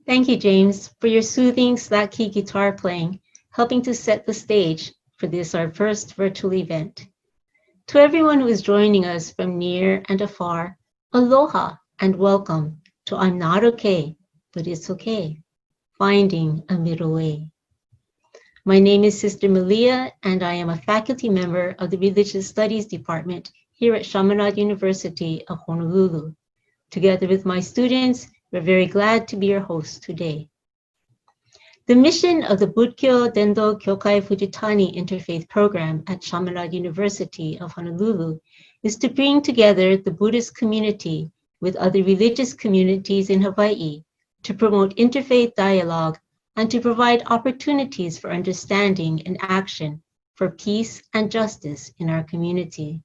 Thank you, James, for your soothing slack key guitar playing, helping to set the stage for this, our first virtual event. To everyone who is joining us from near and afar, aloha and welcome to I'm Not Okay, But It's Okay, Finding a Middle Way. My name is Sister Malia, and I am a faculty member of the Religious Studies Department here at Chaminade University of Honolulu. Together with my students, we're very glad to be your hosts today. The mission of the Buddkyo Dendo Kyokai Fujitani Interfaith Program at Chaminade University of Honolulu is to bring together the Buddhist community with other religious communities in Hawaii to promote interfaith dialogue and to provide opportunities for understanding and action for peace and justice in our community.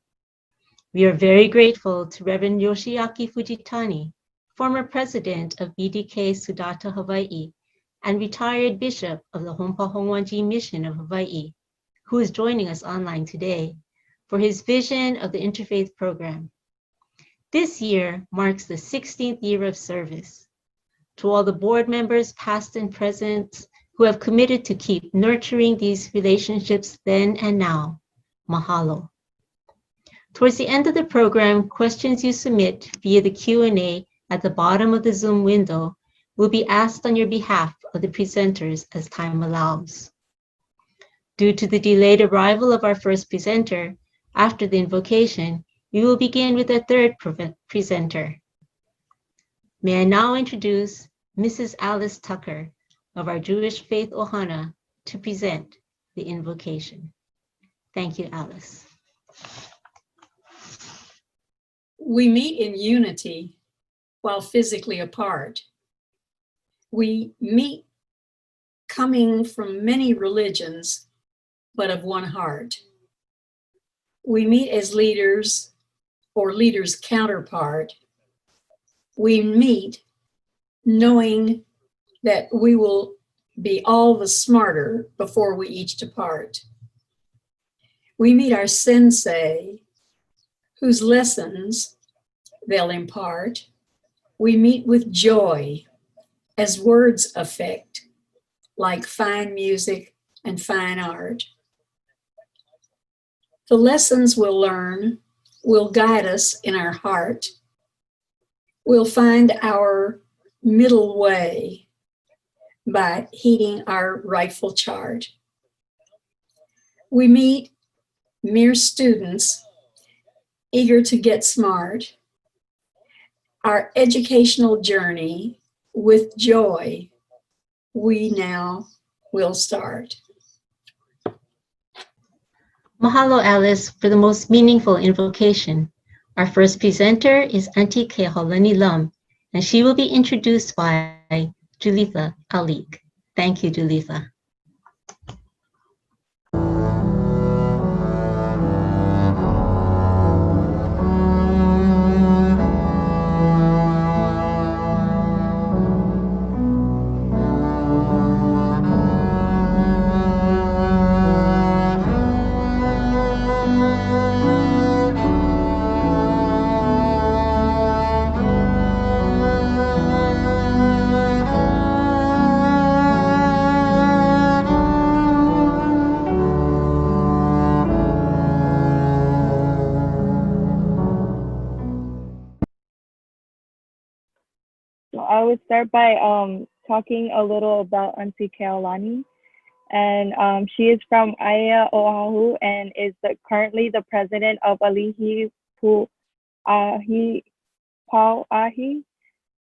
We are very grateful to Reverend Yoshiaki Fujitani, former president of BDK Sudata Hawaii and retired bishop of the Hongwanji Mission of Hawaii, who is joining us online today, for his vision of the Interfaith Program. This year marks the 16th year of service. To all the board members, past and present, who have committed to keep nurturing these relationships then and now, mahalo. Towards the end of the program, questions you submit via the Q&A at the bottom of the Zoom window will be asked on your behalf of the presenters as time allows. Due to the delayed arrival of our first presenter, after the invocation, we will begin with our third presenter. May I now introduce Mrs. Alice Tucker of our Jewish Faith Ohana to present the invocation. Thank you, Alice. We meet in unity while physically apart. We meet coming from many religions, but of one heart. We meet as leaders or leaders' counterpart. We meet knowing that we will be all the smarter before we each depart. We meet our sensei, whose lessons they'll impart. We meet with joy as words affect, like fine music and fine art. The lessons we'll learn will guide us in our heart. We'll find our middle way by heeding our rightful chart. We meet mere students eager to get smart. Our educational journey with joy, we now will start. Mahalo, Alice, for the most meaningful invocation. Our first presenter is Aunty Kehaulani Lum, and she will be introduced by Julitha Alik. Thank you, Julitha. I would start by talking a little about Aunty Kehaulani. And she is from Aya, Oahu, and is currently the president of Alihi Pauahi.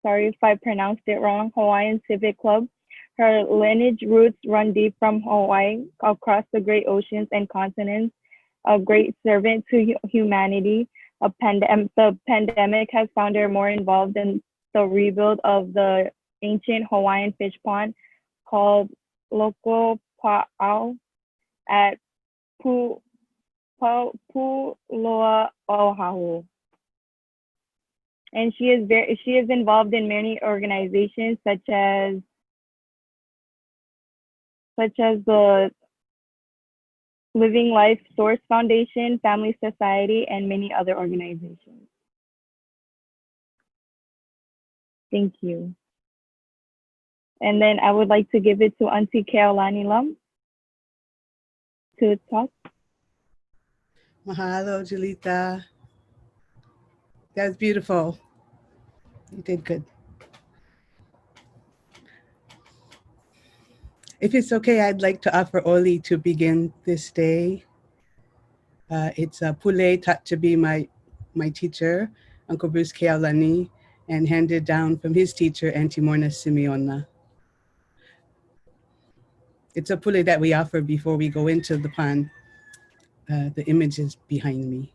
Sorry if I pronounced it wrong, Hawaiian Civic Club. Her lineage roots run deep from Hawaii across the great oceans and continents, a great servant to humanity. The pandemic has found her more involved in the rebuild of the ancient Hawaiian fish pond called Loko Pa'au at Puloa, Oahu. And she is involved in many organizations such as the Living Life Source Foundation, Family Society, and many other organizations. Thank you. And then I would like to give it to Aunty Kehaulani Lum to talk. Mahalo, Julita. That was beautiful. You did good. If it's okay, I'd like to offer Oli to begin this day. It's Pule taught to be my teacher, Uncle Bruce Kehaulani, and handed down from his teacher, Aunty Morna Simeona. It's a pule that we offer before we go into the pond. The image is behind me.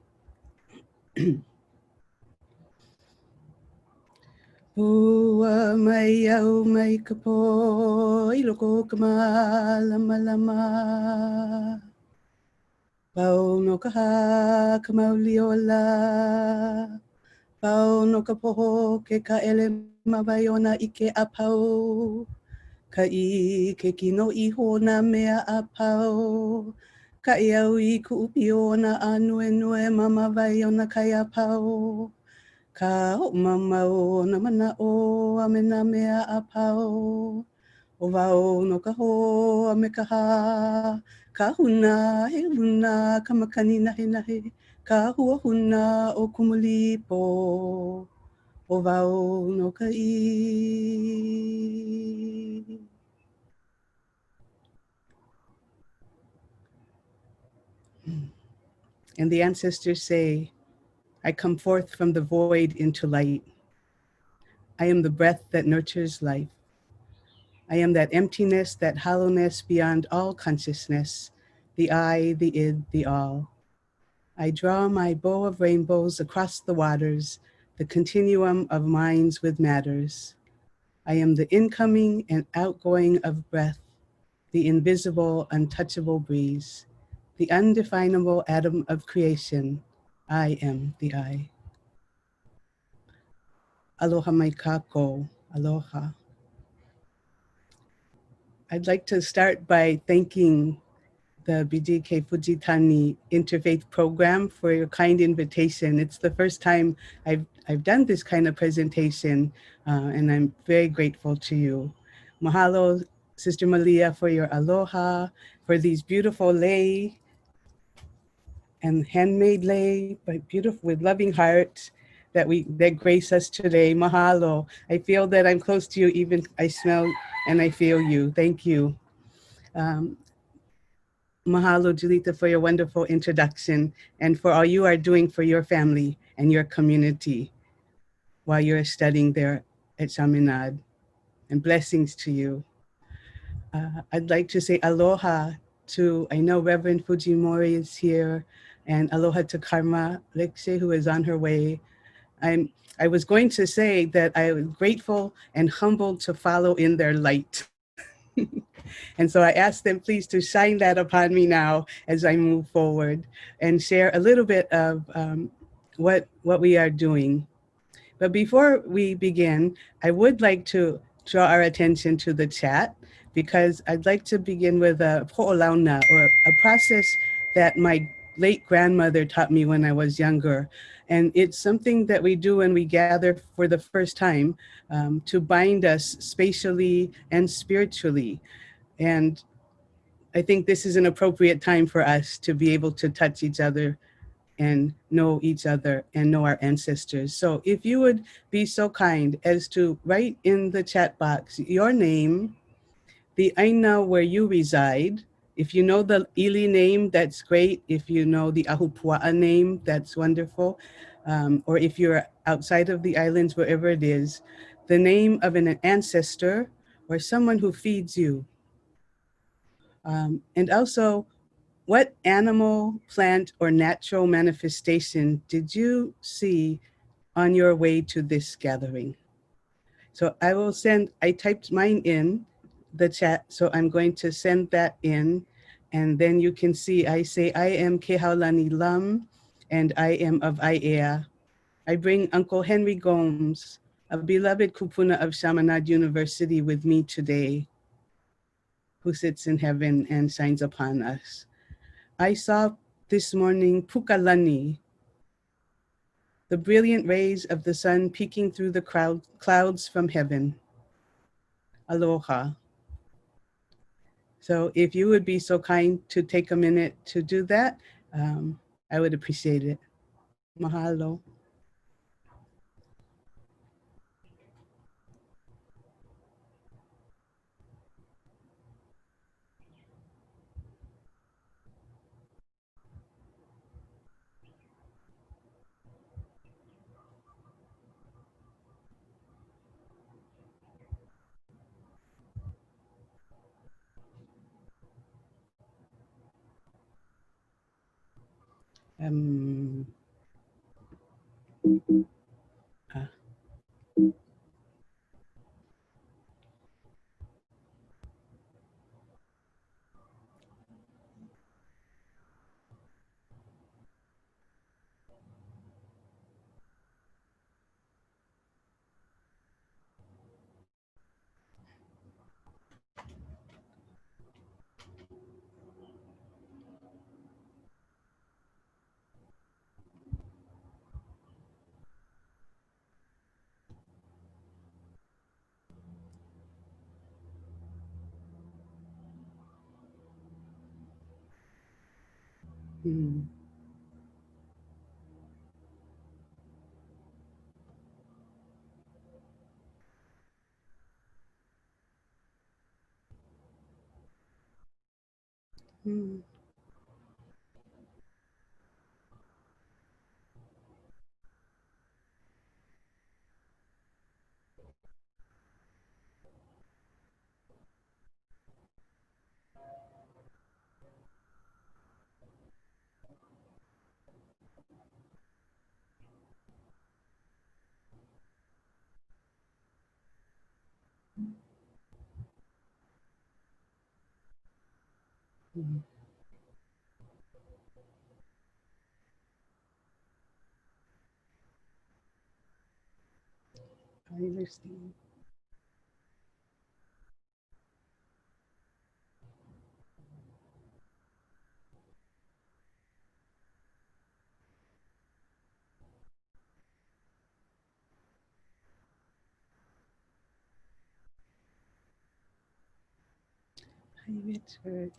Ua mai au mai kapo iloko kama lama lama. Pau no ka ha ka mauliola. Pau no ka poho ke ka ele mawaiona i ke apau. Ka I ke kino I hona mea apau. Ka I au I ku upi ona anue nue mama waiona kai apau. Ka o mama o na mana o a me na mea apau. O wao no ka ho a me ka ha. Ka huna he luna ka makani nahe nahe. Ka hua huna o kumulipo. O wao no ka I. And the ancestors say, I come forth from the void into light. I am the breath that nurtures life. I am that emptiness, that hollowness beyond all consciousness, the I, the id, the all. I draw my bow of rainbows across the waters, the continuum of minds with matters. I am the incoming and outgoing of breath, the invisible, untouchable breeze, the undefinable atom of creation. I am the I. Aloha mai kako, aloha. I'd like to start by thanking the BDK-Fujitani Interfaith Program for your kind invitation. It's the first time I've done this kind of presentation, and I'm very grateful to you. Mahalo, Sister Malia, for your aloha, for these beautiful lei and handmade lei, but beautiful with loving hearts that grace us today. Mahalo. I feel that I'm close to you, even I smell and I feel you. Thank you. Mahalo, Julita, for your wonderful introduction and for all you are doing for your family and your community while you're studying there at Chaminade. And blessings to you. I'd like to say aloha to, I know Reverend Fujimori is here, and aloha to Karma Lekshe, who is on her way. I was going to say that I was grateful and humbled to follow in their light. And so I ask them please to shine that upon me now as I move forward and share a little bit of what we are doing. But before we begin, I would like to draw our attention to the chat because I'd like to begin with a po'olauna, or a process that my late grandmother taught me when I was younger. And it's something that we do when we gather for the first time to bind us spatially and spiritually. And I think this is an appropriate time for us to be able to touch each other and know each other and know our ancestors. So if you would be so kind as to write in the chat box your name, the aina where you reside. If you know the Ili name, that's great. If you know the Ahupua'a name, that's wonderful. Or if you're outside of the islands, wherever it is, the name of an ancestor or someone who feeds you. And also, what animal, plant, or natural manifestation did you see on your way to this gathering? So I typed mine in the chat, so I'm going to send that in. And then you can see, I say, I am Kehaulani Lam, and I am of Aiea. I bring Uncle Henry Gomes, a beloved kupuna of Chaminade University, with me today, who sits in heaven and shines upon us. I saw this morning Pukalani, the brilliant rays of the sun peeking through the clouds from heaven. Aloha. So if you would be so kind to take a minute to do that, I would appreciate it. Mahalo. Um, uh, Mm. Mm. Mm. I understand. Hi, Richard.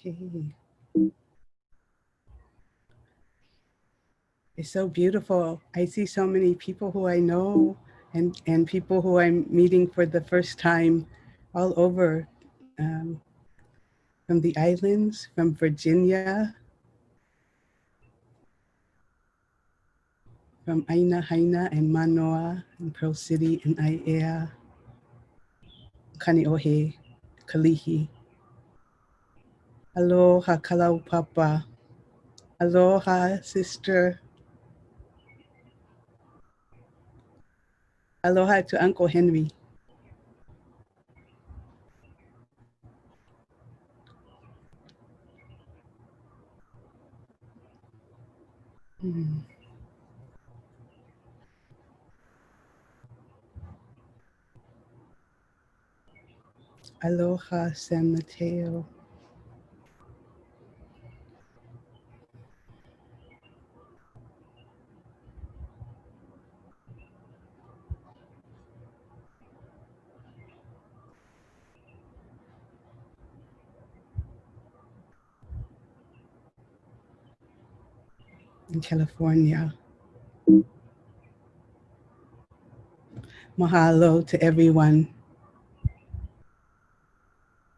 Okay. It's so beautiful. I see so many people who I know and people who I'm meeting for the first time all over, from the islands, from Virginia, from Aina Haina and Manoa and Pearl City and Aiea, Kaneohe, Kalihi. Aloha Kalaupapa. Aloha, sister. Aloha to Uncle Henry. Mm. Aloha, San Mateo. In California. Mahalo to everyone.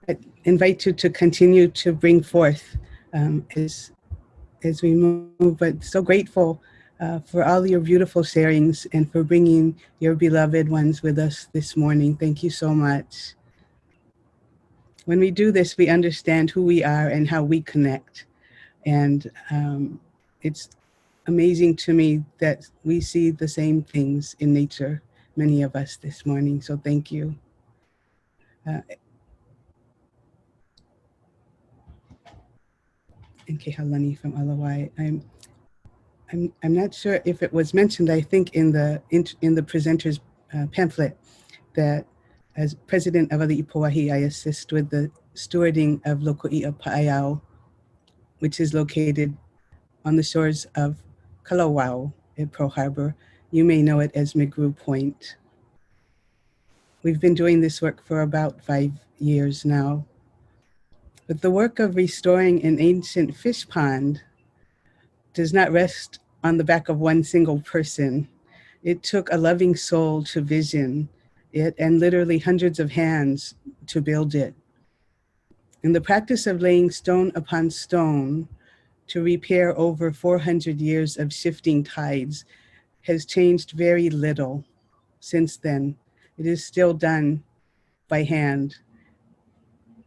I invite you to continue to bring forth as we move, but so grateful for all your beautiful sharings and for bringing your beloved ones with us this morning. Thank you so much. When we do this, we understand who we are and how we connect. And it's amazing to me that we see the same things in nature, many of us this morning. So thank you. And Kehaulani from Alawai. I'm not sure if it was mentioned. I think in the presenter's pamphlet that as president of Ali'i Pauahi, I assist with the stewarding of Loko'i'a Pa'ayao, which is located on the shores of Kalawao at Pearl Harbor. You may know it as McGrew Point. We've been doing this work for about 5 years now. But the work of restoring an ancient fish pond does not rest on the back of one single person. It took a loving soul to vision it and literally hundreds of hands to build it. In the practice of laying stone upon stone to repair over 400 years of shifting tides has changed very little since then. It is still done by hand,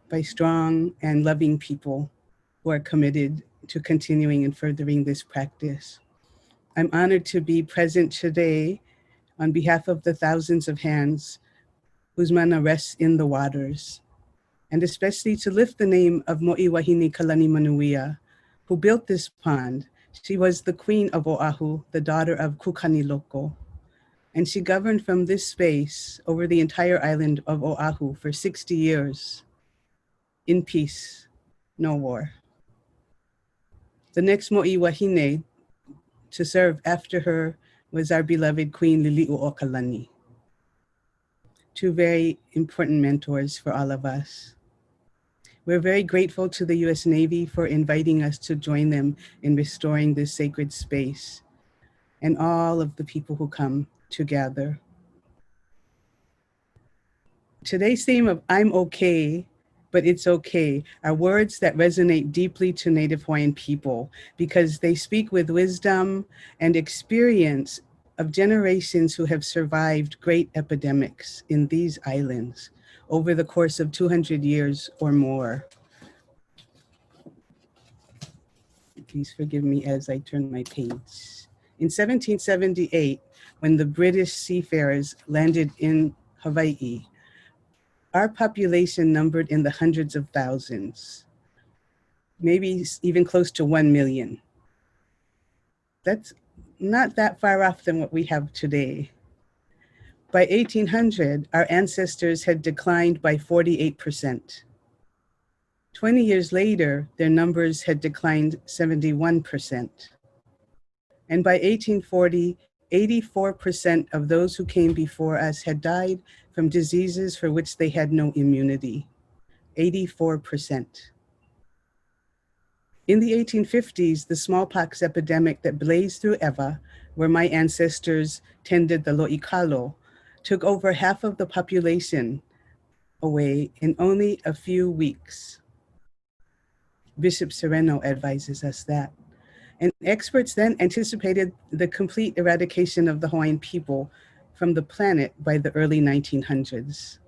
by strong and loving people who are committed to continuing and furthering this practice. I'm honored to be present today on behalf of the thousands of hands whose mana rests in the waters, and especially to lift the name of Mo'i Wahine Kalani Manuia, who built this pond. She was the queen of Oahu, the daughter of Kukani Loko, and she governed from this space over the entire island of Oahu for 60 years, in peace, no war. The next Mo'i Wahine to serve after her was our beloved Queen Lili'uokalani. Two very important mentors for all of us. We're very grateful to the US Navy for inviting us to join them in restoring this sacred space and all of the people who come to gather. Today's theme of I'm okay, but it's okay are words that resonate deeply to Native Hawaiian people because they speak with wisdom and experience of generations who have survived great epidemics in these islands over the course of 200 years or more. Please forgive me as I turn my page. In 1778, when the British seafarers landed in Hawaii, our population numbered in the hundreds of thousands, maybe even close to 1 million. That's not that far off than what we have today. By 1800, our ancestors had declined by 48%. 20 years later, their numbers had declined 71%. And by 1840, 84% of those who came before us had died from diseases for which they had no immunity. 84%. In the 1850s, the smallpox epidemic that blazed through Ewa, where my ancestors tended the lo'ikalo, took over half of the population away in only a few weeks. Bishop Sereno advises us that. And experts then anticipated the complete eradication of the Hawaiian people from the planet by the early 1900s.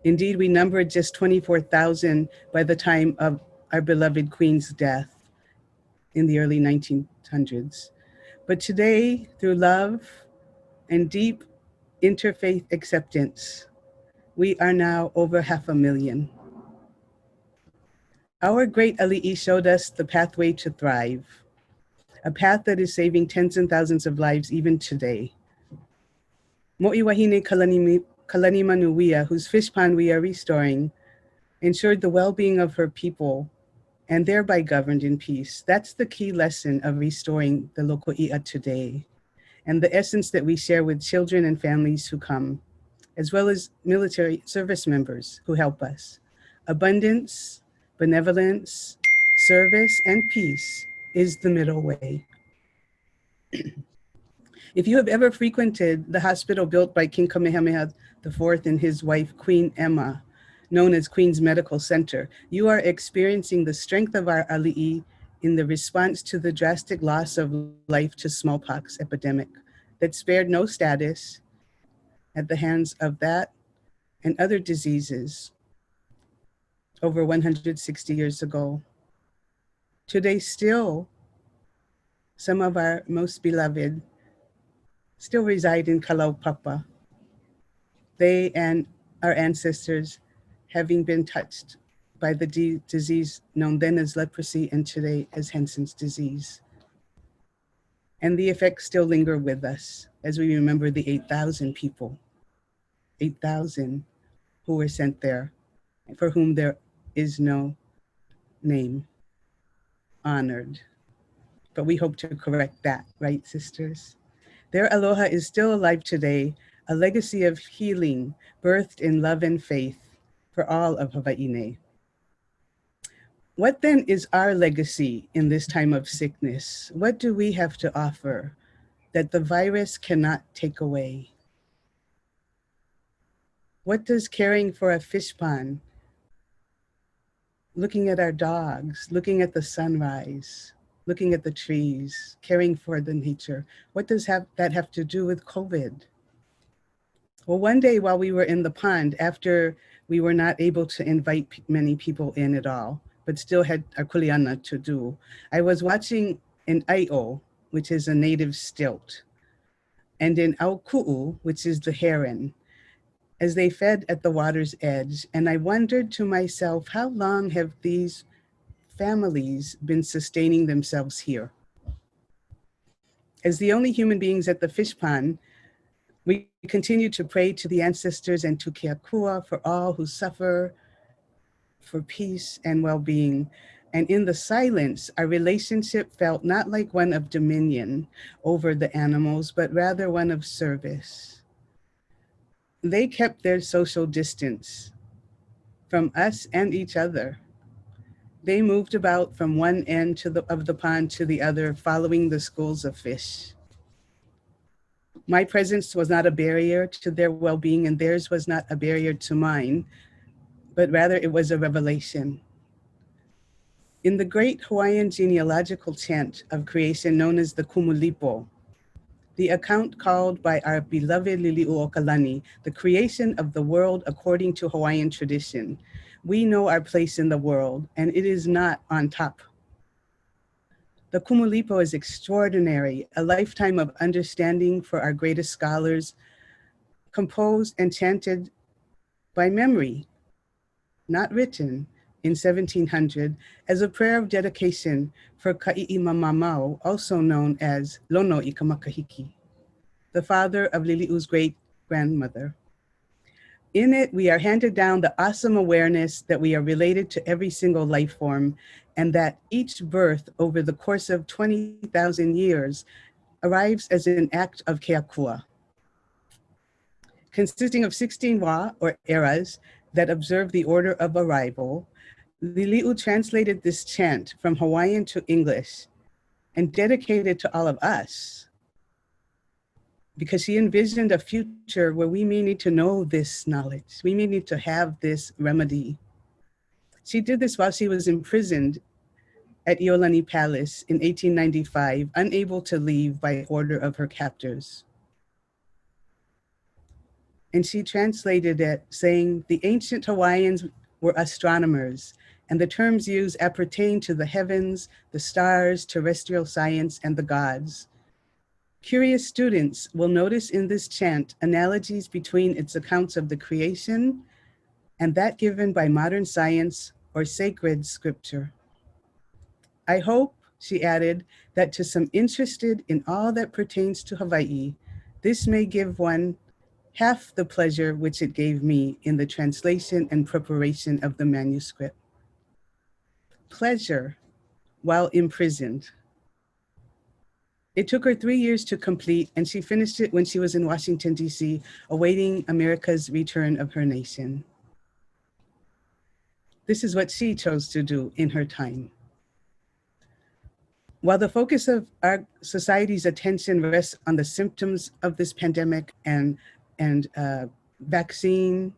Indeed, we numbered just 24,000 by the time of our beloved Queen's death in the early 1900s. But today, through love and deep interfaith acceptance, we are now over 500,000. Our great Ali'i showed us the pathway to thrive, a path that is saving tens and thousands of lives even today. Mo'i Wahine Kalani Manuia, whose fish pond we are restoring, ensured the well-being of her people and thereby governed in peace. That's the key lesson of restoring the Loko'i'a today, and the essence that we share with children and families who come, as well as military service members who help us. Abundance, benevolence, service, and peace is the middle way. If you have ever frequented the hospital built by King Kamehameha IV and his wife, Queen Emma, known as Queen's Medical Center, you are experiencing the strength of our ali'i in the response to the drastic loss of life to smallpox epidemic that spared no status at the hands of that and other diseases over 160 years ago. Today still, some of our most beloved still reside in Kalaupapa. They and our ancestors, having been touched by the disease known then as leprosy and today as Hansen's disease. And the effects still linger with us as we remember the 8,000 people, 8,000 who were sent there, for whom there is no name honored. But we hope to correct that, right, sisters? Their aloha is still alive today, a legacy of healing, birthed in love and faith for all of Hawaii. What then is our legacy in this time of sickness? What do we have to offer that the virus cannot take away? What does caring for a fish pond, looking at our dogs, looking at the sunrise, looking at the trees, caring for the nature, what does that have to do with COVID? Well, one day while we were in the pond, after we were not able to invite many people in at all, but still had our kuleana to do, I was watching an aio, which is a native stilt, and in auku'u, which is the heron, as they fed at the water's edge. And I wondered to myself, how long have these families been sustaining themselves here? As the only human beings at the fish pond, we continue to pray to the ancestors and to Keakua for all who suffer, for peace and well-being. And in the silence, our relationship felt not like one of dominion over the animals, but rather one of service. They kept their social distance from us and each other. They moved about from one end of the pond to the other, following the schools of fish. My presence was not a barrier to their well-being, and theirs was not a barrier to mine, but rather it was a revelation. In the great Hawaiian genealogical chant of creation known as the Kumulipo, the account called by our beloved Liliuokalani, the creation of the world according to Hawaiian tradition, we know our place in the world, and it is not on top. The Kumulipo is extraordinary, a lifetime of understanding for our greatest scholars, composed and chanted by memory, not written, in 1700 as a prayer of dedication for Ka'i'imamamau, also known as Lono i Kamakahiki, the father of Lili'u's great-grandmother. In it, we are handed down the awesome awareness that we are related to every single life form, and that each birth over the course of 20,000 years arrives as an act of keakua, consisting of 16 wa, or eras, that observe the order of arrival. Lili'u translated this chant from Hawaiian to English and dedicated to all of us, because she envisioned a future where we may need to know this knowledge. We may need to have this remedy. She did this while she was imprisoned at Iolani Palace in 1895, unable to leave by order of her captors. And she translated it saying, the ancient Hawaiians were astronomers, and the terms used appertain to the heavens, the stars, terrestrial science, and the gods. Curious students will notice in this chant analogies between its accounts of the creation and that given by modern science or sacred scripture. I hope, she added, that to some interested in all that pertains to Hawaii, this may give one half the pleasure which it gave me in the translation and preparation of the manuscript. Pleasure while imprisoned. It took her 3 years to complete, and she finished it when she was in Washington, D.C., awaiting America's return of her nation. This is what she chose to do in her time. While the focus of our society's attention rests on the symptoms of this pandemic and vaccine,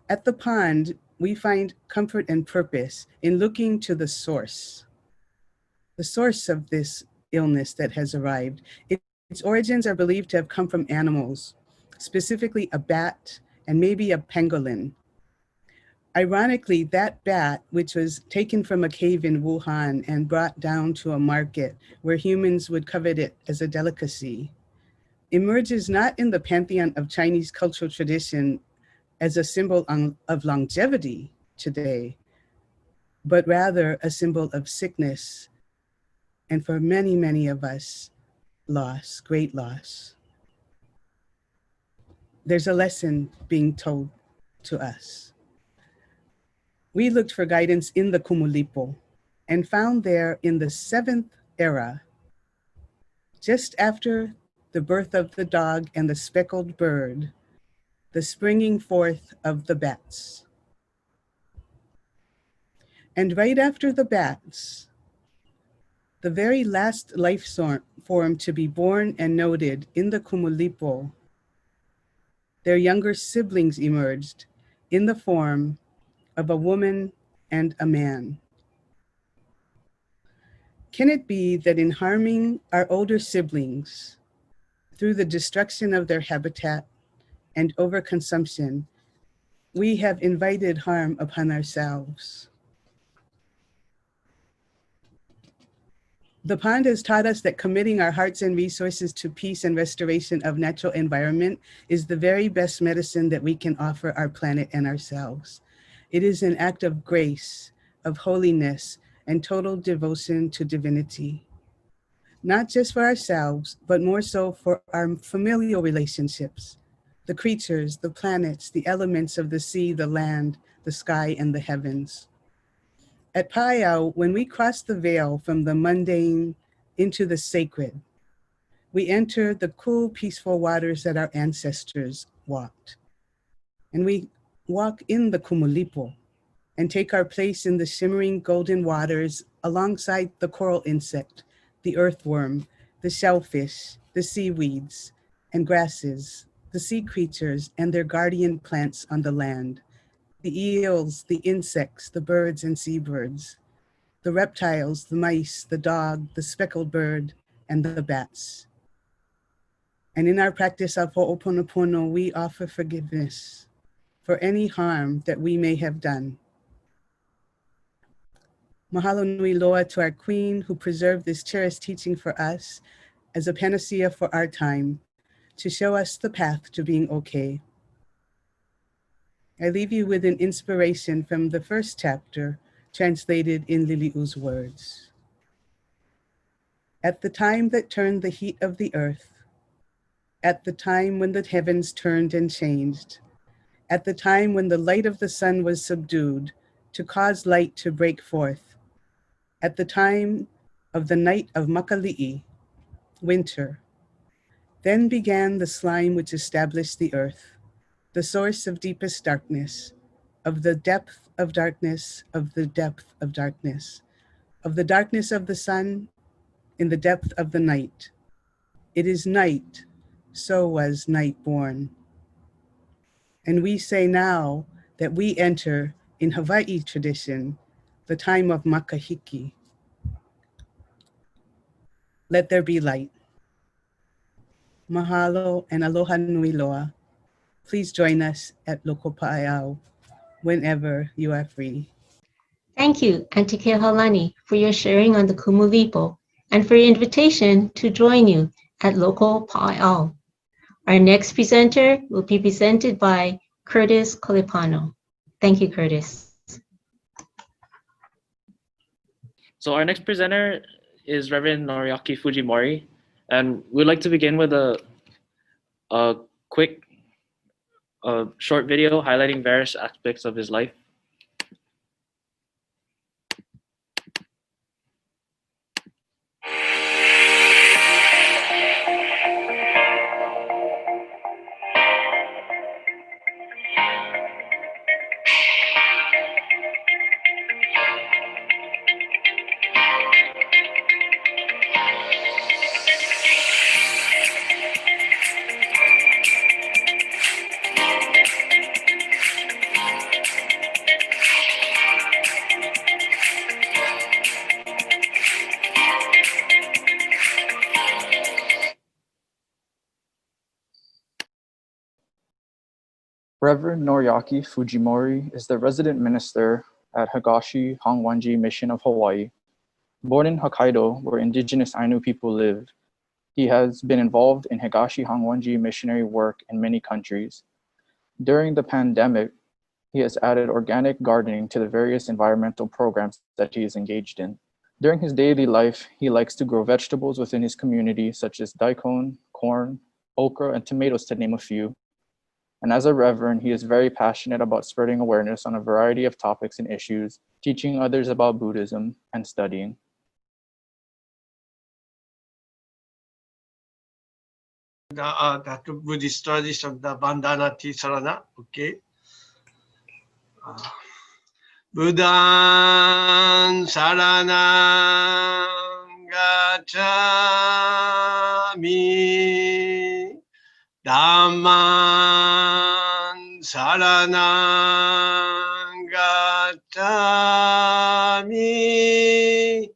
at the pond, we find comfort and purpose in looking to the source of this illness that has arrived. Its origins are believed to have come from animals, specifically a bat and maybe a pangolin. Ironically, that bat, which was taken from a cave in Wuhan and brought down to a market where humans would covet it as a delicacy, emerges not in the pantheon of Chinese cultural tradition as a symbol of longevity today, but rather a symbol of sickness, and for many, many of us, loss, great loss. There's a lesson being told to us. We looked for guidance in the Kumulipo and found there in the 7th era, just after the birth of the dog and the speckled bird, the springing forth of the bats. And right after the bats, the very last life form to be born and noted in the Kumulipo, their younger siblings emerged in the form of a woman and a man. Can it be that in harming our older siblings through the destruction of their habitat and overconsumption, we have invited harm upon ourselves? The pond has taught us that committing our hearts and resources to peace and restoration of natural environment is the very best medicine that we can offer our planet and ourselves. It is an act of grace, of holiness, and total devotion to divinity. Not just for ourselves, but more so for our familial relationships, the creatures, the planets, the elements of the sea, the land, the sky, and the heavens. At Pauahi, when we cross the veil from the mundane into the sacred, we enter the cool, peaceful waters that our ancestors walked. And we walk in the Kumulipo and take our place in the shimmering golden waters alongside the coral insect, the earthworm, the shellfish, the seaweeds and grasses, the sea creatures and their guardian plants on the land, the eels, the insects, the birds and seabirds, the reptiles, the mice, the dog, the speckled bird, and the bats. And in our practice of Ho'oponopono, we offer forgiveness for any harm that we may have done. Mahalo nui loa to our Queen who preserved this cherished teaching for us as a panacea for our time to show us the path to being okay. I leave you with an inspiration from the first chapter translated in Lili'u's words. At the time that turned the heat of the earth, at the time when the heavens turned and changed, at the time when the light of the sun was subdued to cause light to break forth, at the time of the night of Makali'i, winter, then began the slime which established the earth, the source of deepest darkness, of the depth of darkness, of the depth of darkness, of the darkness of the sun in the depth of the night. It is night, so was night born. And we say now that we enter in Hawaii tradition, the time of Makahiki. Let there be light. Mahalo and aloha nui loa. Please join us at Loko Paeao whenever you are free. Thank you, Aunty Kehaulani, for your sharing on the Kumulipo and for your invitation to join you at Local Pauahi. Our next presenter will be presented by Curtis Kolipano. Thank you, Curtis. So our next presenter is Reverend Noriaki Fujimori, and we'd like to begin with a quick, short video highlighting various aspects of his life. Reverend Noriaki Fujimori is the resident minister at Higashi Hongwanji Mission of Hawaii. Born in Hokkaido, where indigenous Ainu people live, He has been involved in Higashi Hongwanji missionary work in many countries. During the pandemic, he has added organic gardening to the various environmental programs that he is engaged in. During his daily life, he likes to grow vegetables within his community, such as daikon, corn, okra, and tomatoes, to name a few. And as a Reverend, he is very passionate about spreading awareness on a variety of topics and issues, teaching others about Buddhism, and studying. That Buddhist tradition, the bandana tisarana, okay. Buddhan saranang gacchami, Dhamman saranang gacchami,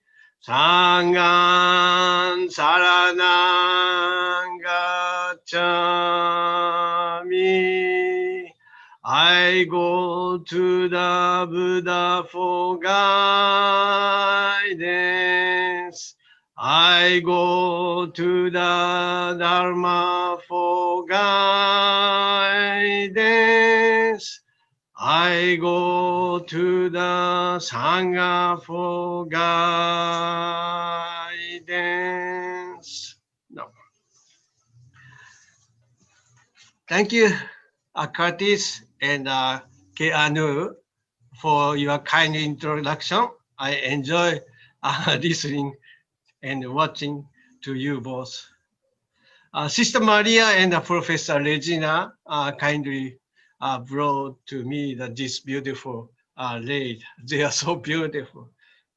Sanghan saranang gacchami. I go to the Buddha for guidance. I go to the Dharma for guidance. I go to the Sangha for guidance. No. Thank you, Curtis and Keanu, for your kind introduction. I enjoy listening and watching to you both. Sister Maria and Professor Regina kindly brought to me this beautiful lady. They are so beautiful,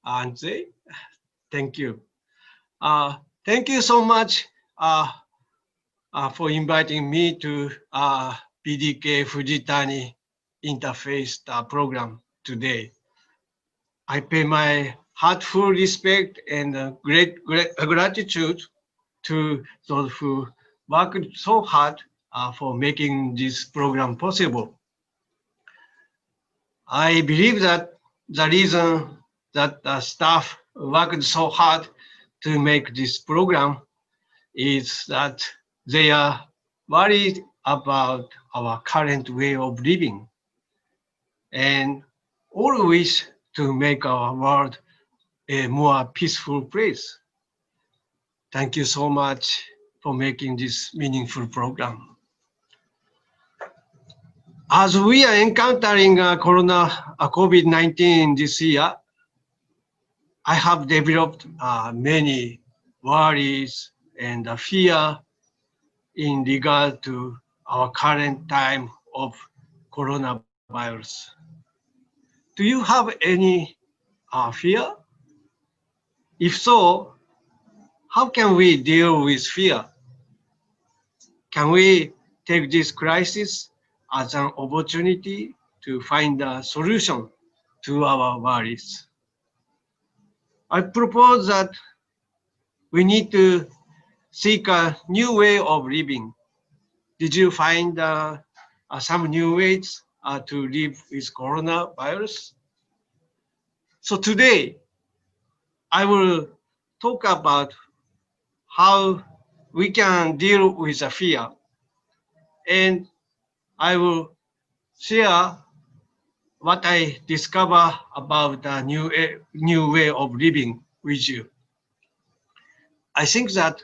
aren't they? Thank you. Thank you so much for inviting me to BDK-Fujitani Interfaith Program today. I pay my heartfelt respect and great gratitude to those who worked so hard for making this program possible. I believe that the reason that the staff worked so hard to make this program is that they are worried about our current way of living and all wish to make our world a more peaceful place. Thank you so much for making this meaningful program. As we are encountering COVID-19 this year, I have developed many worries and fear in regard to our current time of coronavirus. Do you have any fear? If so, how can we deal with fear? Can we take this crisis as an opportunity to find a solution to our worries? I propose that we need to seek a new way of living. Did you find some new ways to live with coronavirus? So today, I will talk about how we can deal with the fear, and I will share what I discover about the new way of living with you. I think that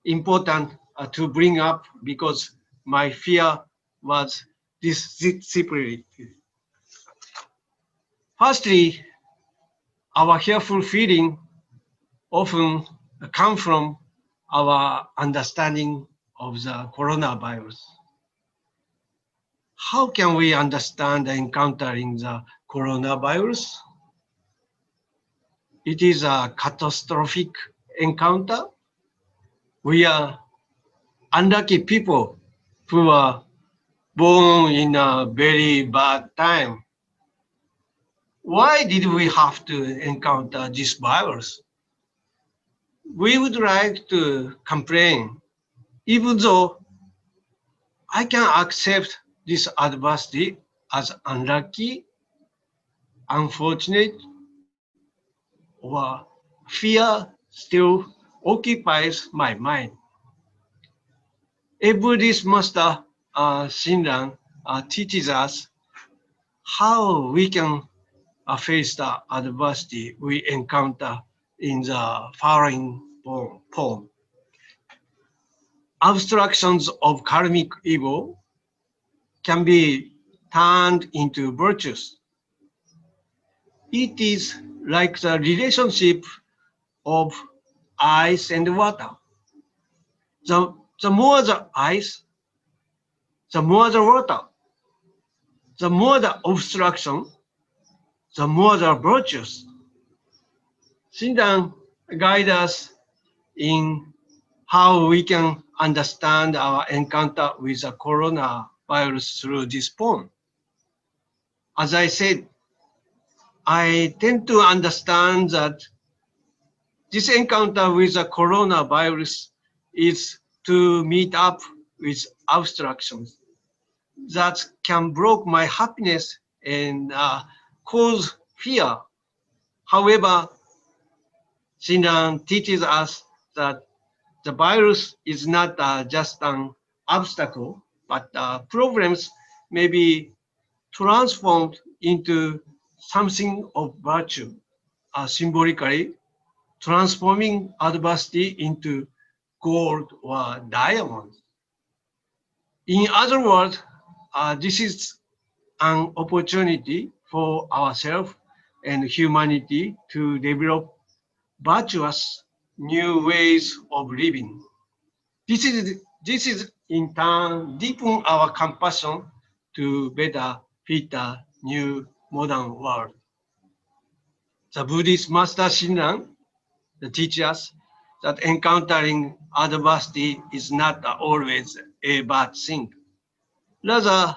important to bring up because my fear was disciplinary. Firstly, our fearful feeling often come from our understanding of the coronavirus. How can we understand encountering the coronavirus? It is a catastrophic encounter. We are unlucky people who are born in a very bad time. Why did we have to encounter this virus? We would like to complain, even though I can accept this adversity as unlucky, unfortunate, or fear still occupies my mind. A Buddhist master, Shinran, teaches us how we can face the adversity we encounter in the following poem. Abstractions of karmic evil can be turned into virtues. It is like the relationship of ice and water. The more the ice, the more the water. The more the obstruction, the more the virtues. Shinran guides us in how we can understand our encounter with the coronavirus through this poem. As I said, I tend to understand that this encounter with the coronavirus is to meet up with abstractions that can break my happiness and cause fear. However, Shinran teaches us that the virus is not just an obstacle, but problems may be transformed into something of virtue, symbolically transforming adversity into gold or diamond. In other words, this is an opportunity for ourselves and humanity to develop virtuous new ways of living. This is in turn deepen our compassion to better fit the new modern world. The Buddhist master Shinran teaches us that encountering adversity is not always a bad thing. Rather,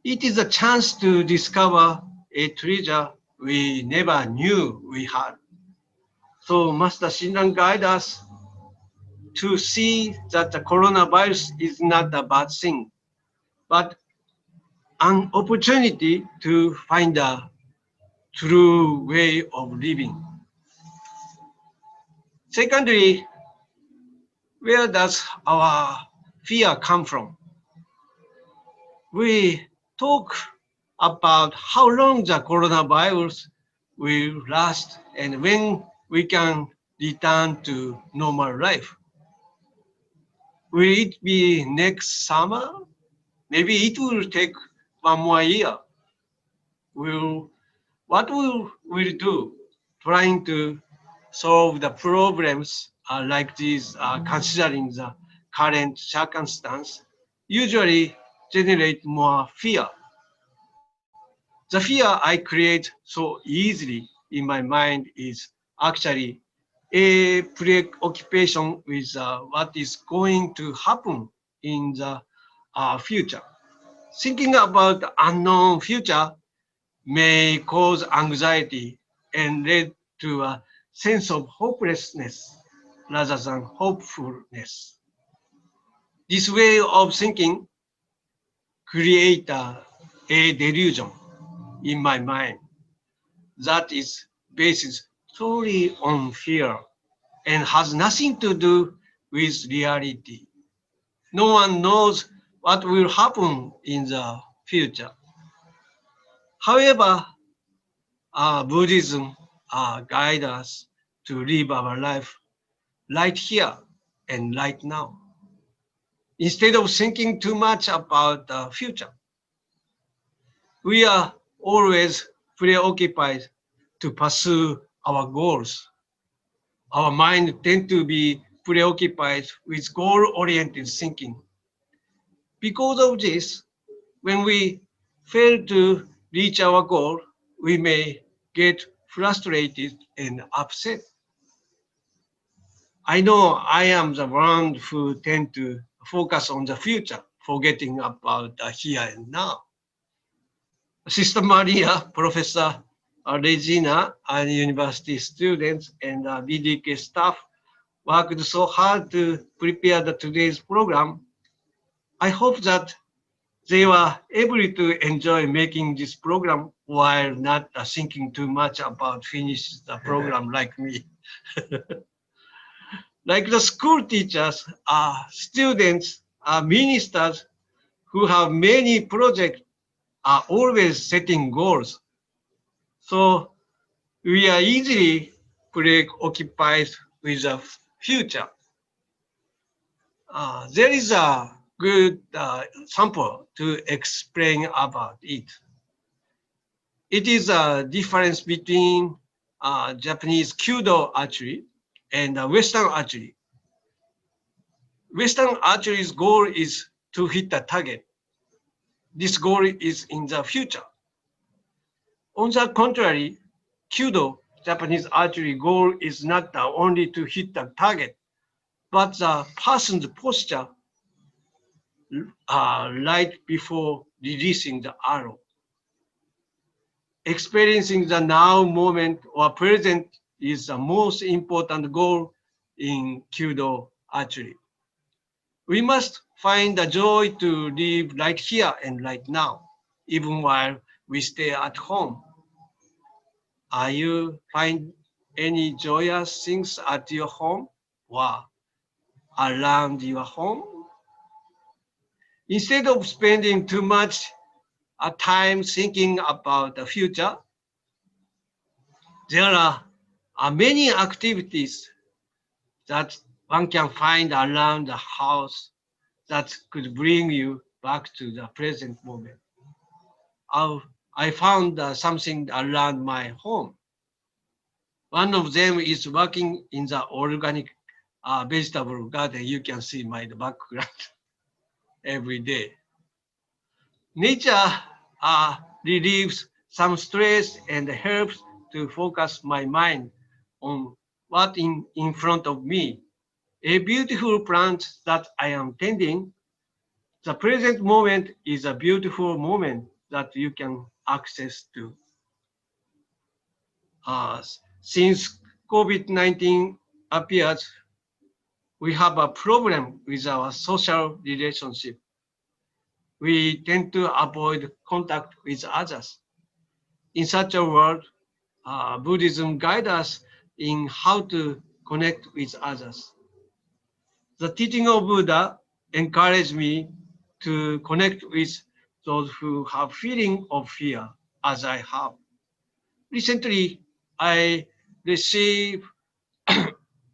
it is a chance to discover a treasure we never knew we had. So Master Shinran guides us to see that the coronavirus is not a bad thing, but an opportunity to find a true way of living. Secondly, where does our fear come from? We talk about how long the coronavirus will last and when we can return to normal life. Will it be next summer? Maybe it will take one more year. What will we do trying to solve the problems like these, considering the current circumstance, usually generate more fear. The fear I create so easily in my mind is actually a preoccupation with what is going to happen in the future. Thinking about the unknown future may cause anxiety and lead to a sense of hopelessness rather than hopefulness. This way of thinking creates a delusion in my mind that is based solely on fear and has nothing to do with reality. No one knows what will happen in the future. However, Buddhism guides us to live our life right here and right now, instead of thinking too much about the future. We are always preoccupied to pursue our goals. Our mind tends to be preoccupied with goal-oriented thinking. Because of this, when we fail to reach our goal, we may get frustrated and upset. I know I am the one who tend to focus on the future, forgetting about the here and now. Sister Maria, Professor Regina, and university students and BDK staff worked so hard to prepare today's program. I hope that they were able to enjoy making this program while not thinking too much about finishing the program like me. Like the school teachers, students, ministers who have many projects are always setting goals. So we are easily preoccupied with the future. There is a good sample to explain about it. It is a difference between Japanese Kyudo archery and Western archery. Western archery's goal is to hit the target. This goal is in the future. On the contrary, Kyudo, Japanese archery goal is not only to hit the target, but the person's posture right before releasing the arrow. Experiencing the now moment or present is the most important goal in Kyudo archery. We must find the joy to live right here and right now, even while we stay at home. Are you find any joyous things at your home or around your home? Instead of spending too much time thinking about the future, there are many activities that one can find around the house that could bring you back to the present moment. I found something around my home. One of them is working in the organic vegetable garden. You can see my background every day. Nature relieves some stress and helps to focus my mind on what in front of me. A beautiful plant that I am tending. The present moment is a beautiful moment that you can access to. Since COVID-19 appeared, we have a problem with our social relationship. We tend to avoid contact with others. In such a world, Buddhism guides us in how to connect with others. The teaching of Buddha encouraged me to connect with those who have feeling of fear as I have. Recently, I received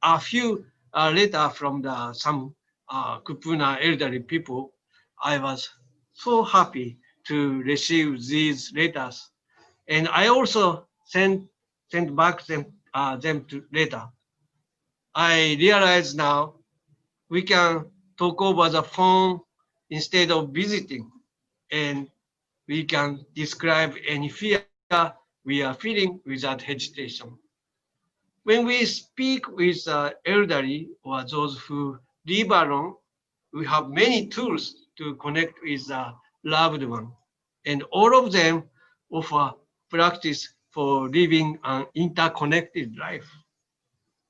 a few letters from some Kupuna elderly people. I was so happy to receive these letters. And I also sent back them to later. I realize now we can talk over the phone instead of visiting, and we can describe any fear we are feeling without hesitation. When we speak with the elderly or those who live alone, we have many tools to connect with the loved one, and all of them offer practice for living an interconnected life.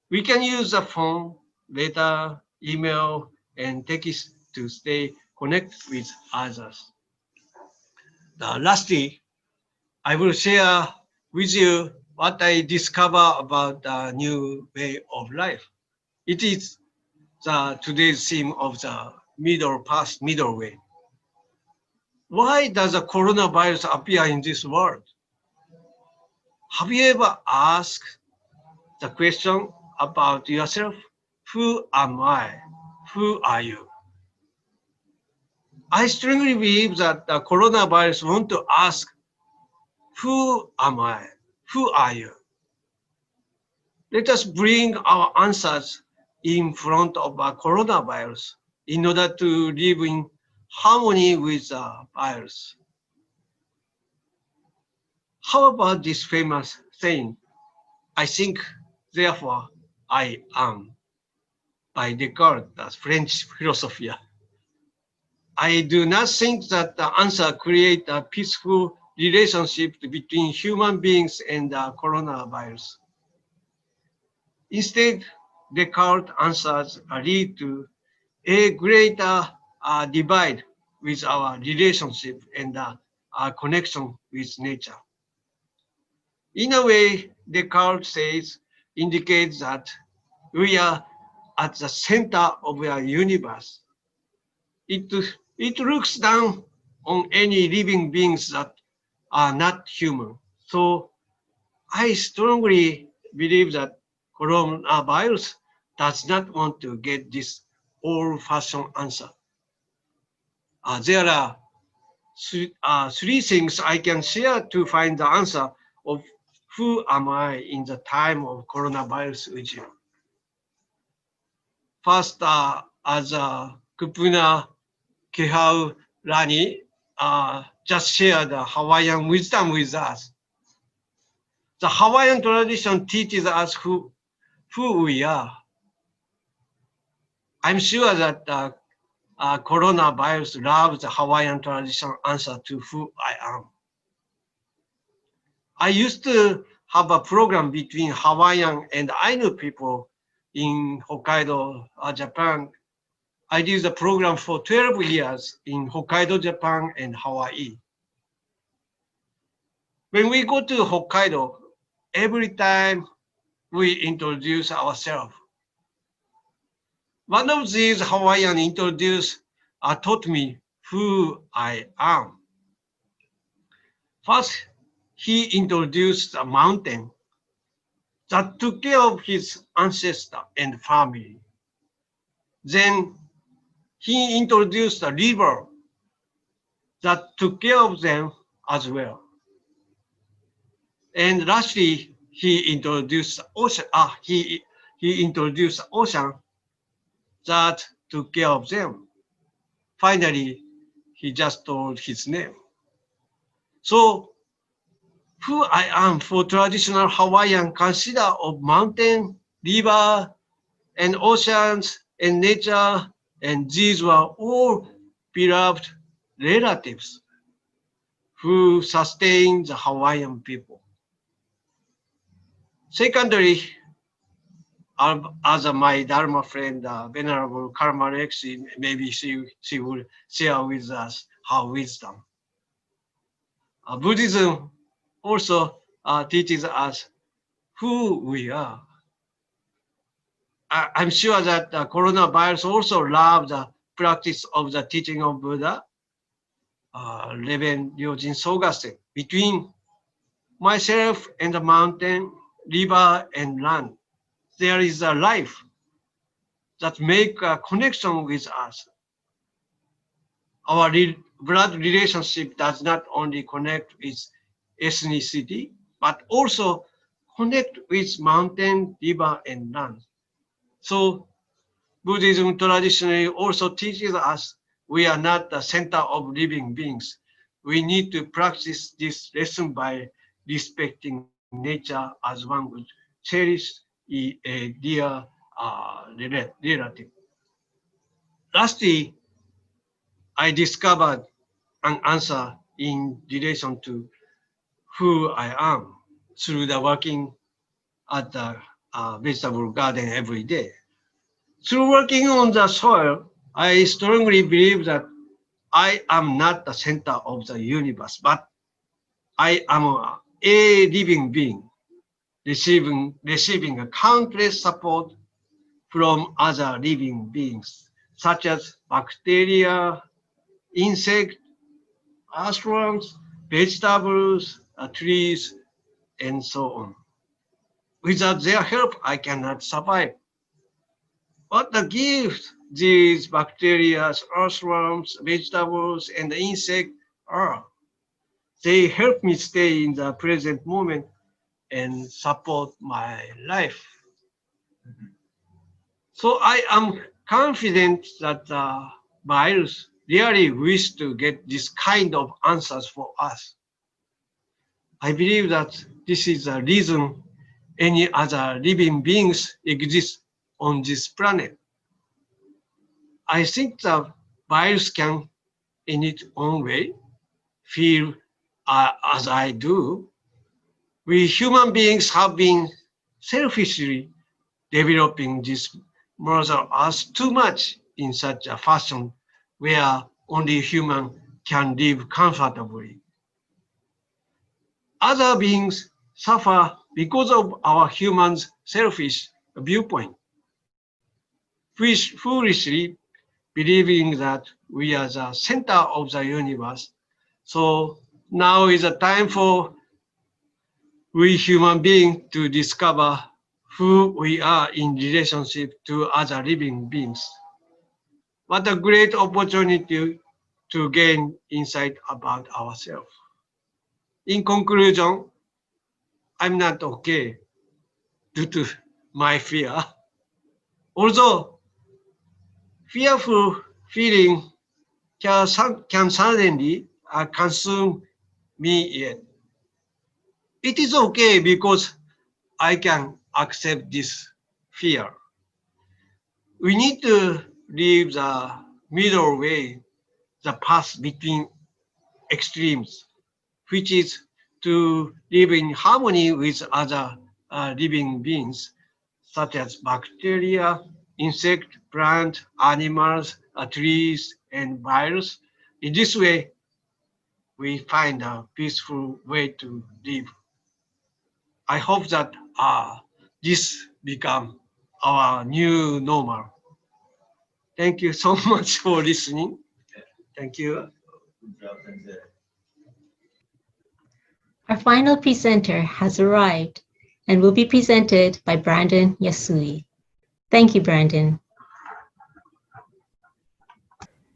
We can use the phone, letter, email, and text to stay connected with others. Lastly, I will share with you what I discover about the new way of life. It is today's theme of the middle path, middle way. Why does the coronavirus appear in this world? Have you ever asked the question about yourself? Who am I? Who are you? I strongly believe that the coronavirus wants to ask, who am I? Who are you? Let us bring our answers in front of the coronavirus in order to live in harmony with the virus. How about this famous saying, I think, therefore I am, by Descartes, the French philosopher? I do not think that the answer creates a peaceful relationship between human beings and the coronavirus. Instead, Descartes' answers lead to a greater divide with our relationship and our connection with nature. In a way, Descartes says, indicates that we are at the center of our universe. It looks down on any living beings that are not human. So I strongly believe that coronavirus does not want to get this old-fashioned answer. There are three things I can share to find the answer of who am I in the time of coronavirus with you. First, as Kupuna Kehaulani just shared the Hawaiian wisdom with us. The Hawaiian tradition teaches us who we are. I'm sure that coronavirus loves the Hawaiian tradition answer to who I am. I used to have a program between Hawaiian and Ainu people in Hokkaido, Japan. I did the program for 12 years in Hokkaido, Japan, and Hawaii. When we go to Hokkaido, every time we introduce ourselves. One of these Hawaiian introduced taught me who I am. First, he introduced a mountain that took care of his ancestor and family. Then he introduced a river that took care of them as well. And lastly, he introduced ocean. He introduced ocean that took care of them. Finally, he just told his name. So, who I am for traditional Hawaiian consider of mountain, river, and oceans and nature, and these were all beloved relatives who sustained the Hawaiian people. Secondly, as my Dharma friend, Venerable Karma Lekshe, maybe she will share with us her wisdom. Buddhism also teaches us who we are. I'm sure that the coronavirus also loves the practice of the teaching of Buddha, Reverend Ryojin Sogasen. Between myself and the mountain, river, and land, there is a life that makes a connection with us. Our blood relationship does not only connect with ethnicity, but also connect with mountain, river, and land. So Buddhism traditionally also teaches us we are not the center of living beings. We need to practice this lesson by respecting nature as one would cherish a dear relative. Lastly, I discovered an answer in relation to who I am through the working at the vegetable garden every day. Through working on the soil, I strongly believe that I am not the center of the universe, but I am a living being, receiving a countless support from other living beings, such as bacteria, insects, earthworms, vegetables, trees, and so on. Without their help, I cannot survive. What the gift these bacteria, earthworms, vegetables, and the insects are. They help me stay in the present moment and support my life. So I am confident that the virus really wish to get this kind of answers for us. I believe that this is the reason any other living beings exist on this planet. I think the virus can, in its own way, feel as I do. We human beings have been selfishly developing this Mother Earth too much in such a fashion where only human can live comfortably. Other beings suffer because of our humans' selfish viewpoint. foolishly believing that we are the center of the universe. So now is a time for we human beings to discover who we are in relationship to other living beings. What a great opportunity to gain insight about ourselves. In conclusion, I'm not okay due to my fear. Although fearful feeling can suddenly consume me yet. It is okay because I can accept this fear. We need to leave the middle way, the path between extremes, which is to live in harmony with other living beings, such as bacteria, insect, plant, animals, trees, and virus. In this way, we find a peaceful way to live. I hope that this become our new normal. Thank you so much for listening. Thank you. Our final presenter has arrived and will be presented by Brandon Yasui. Thank you, Brandon.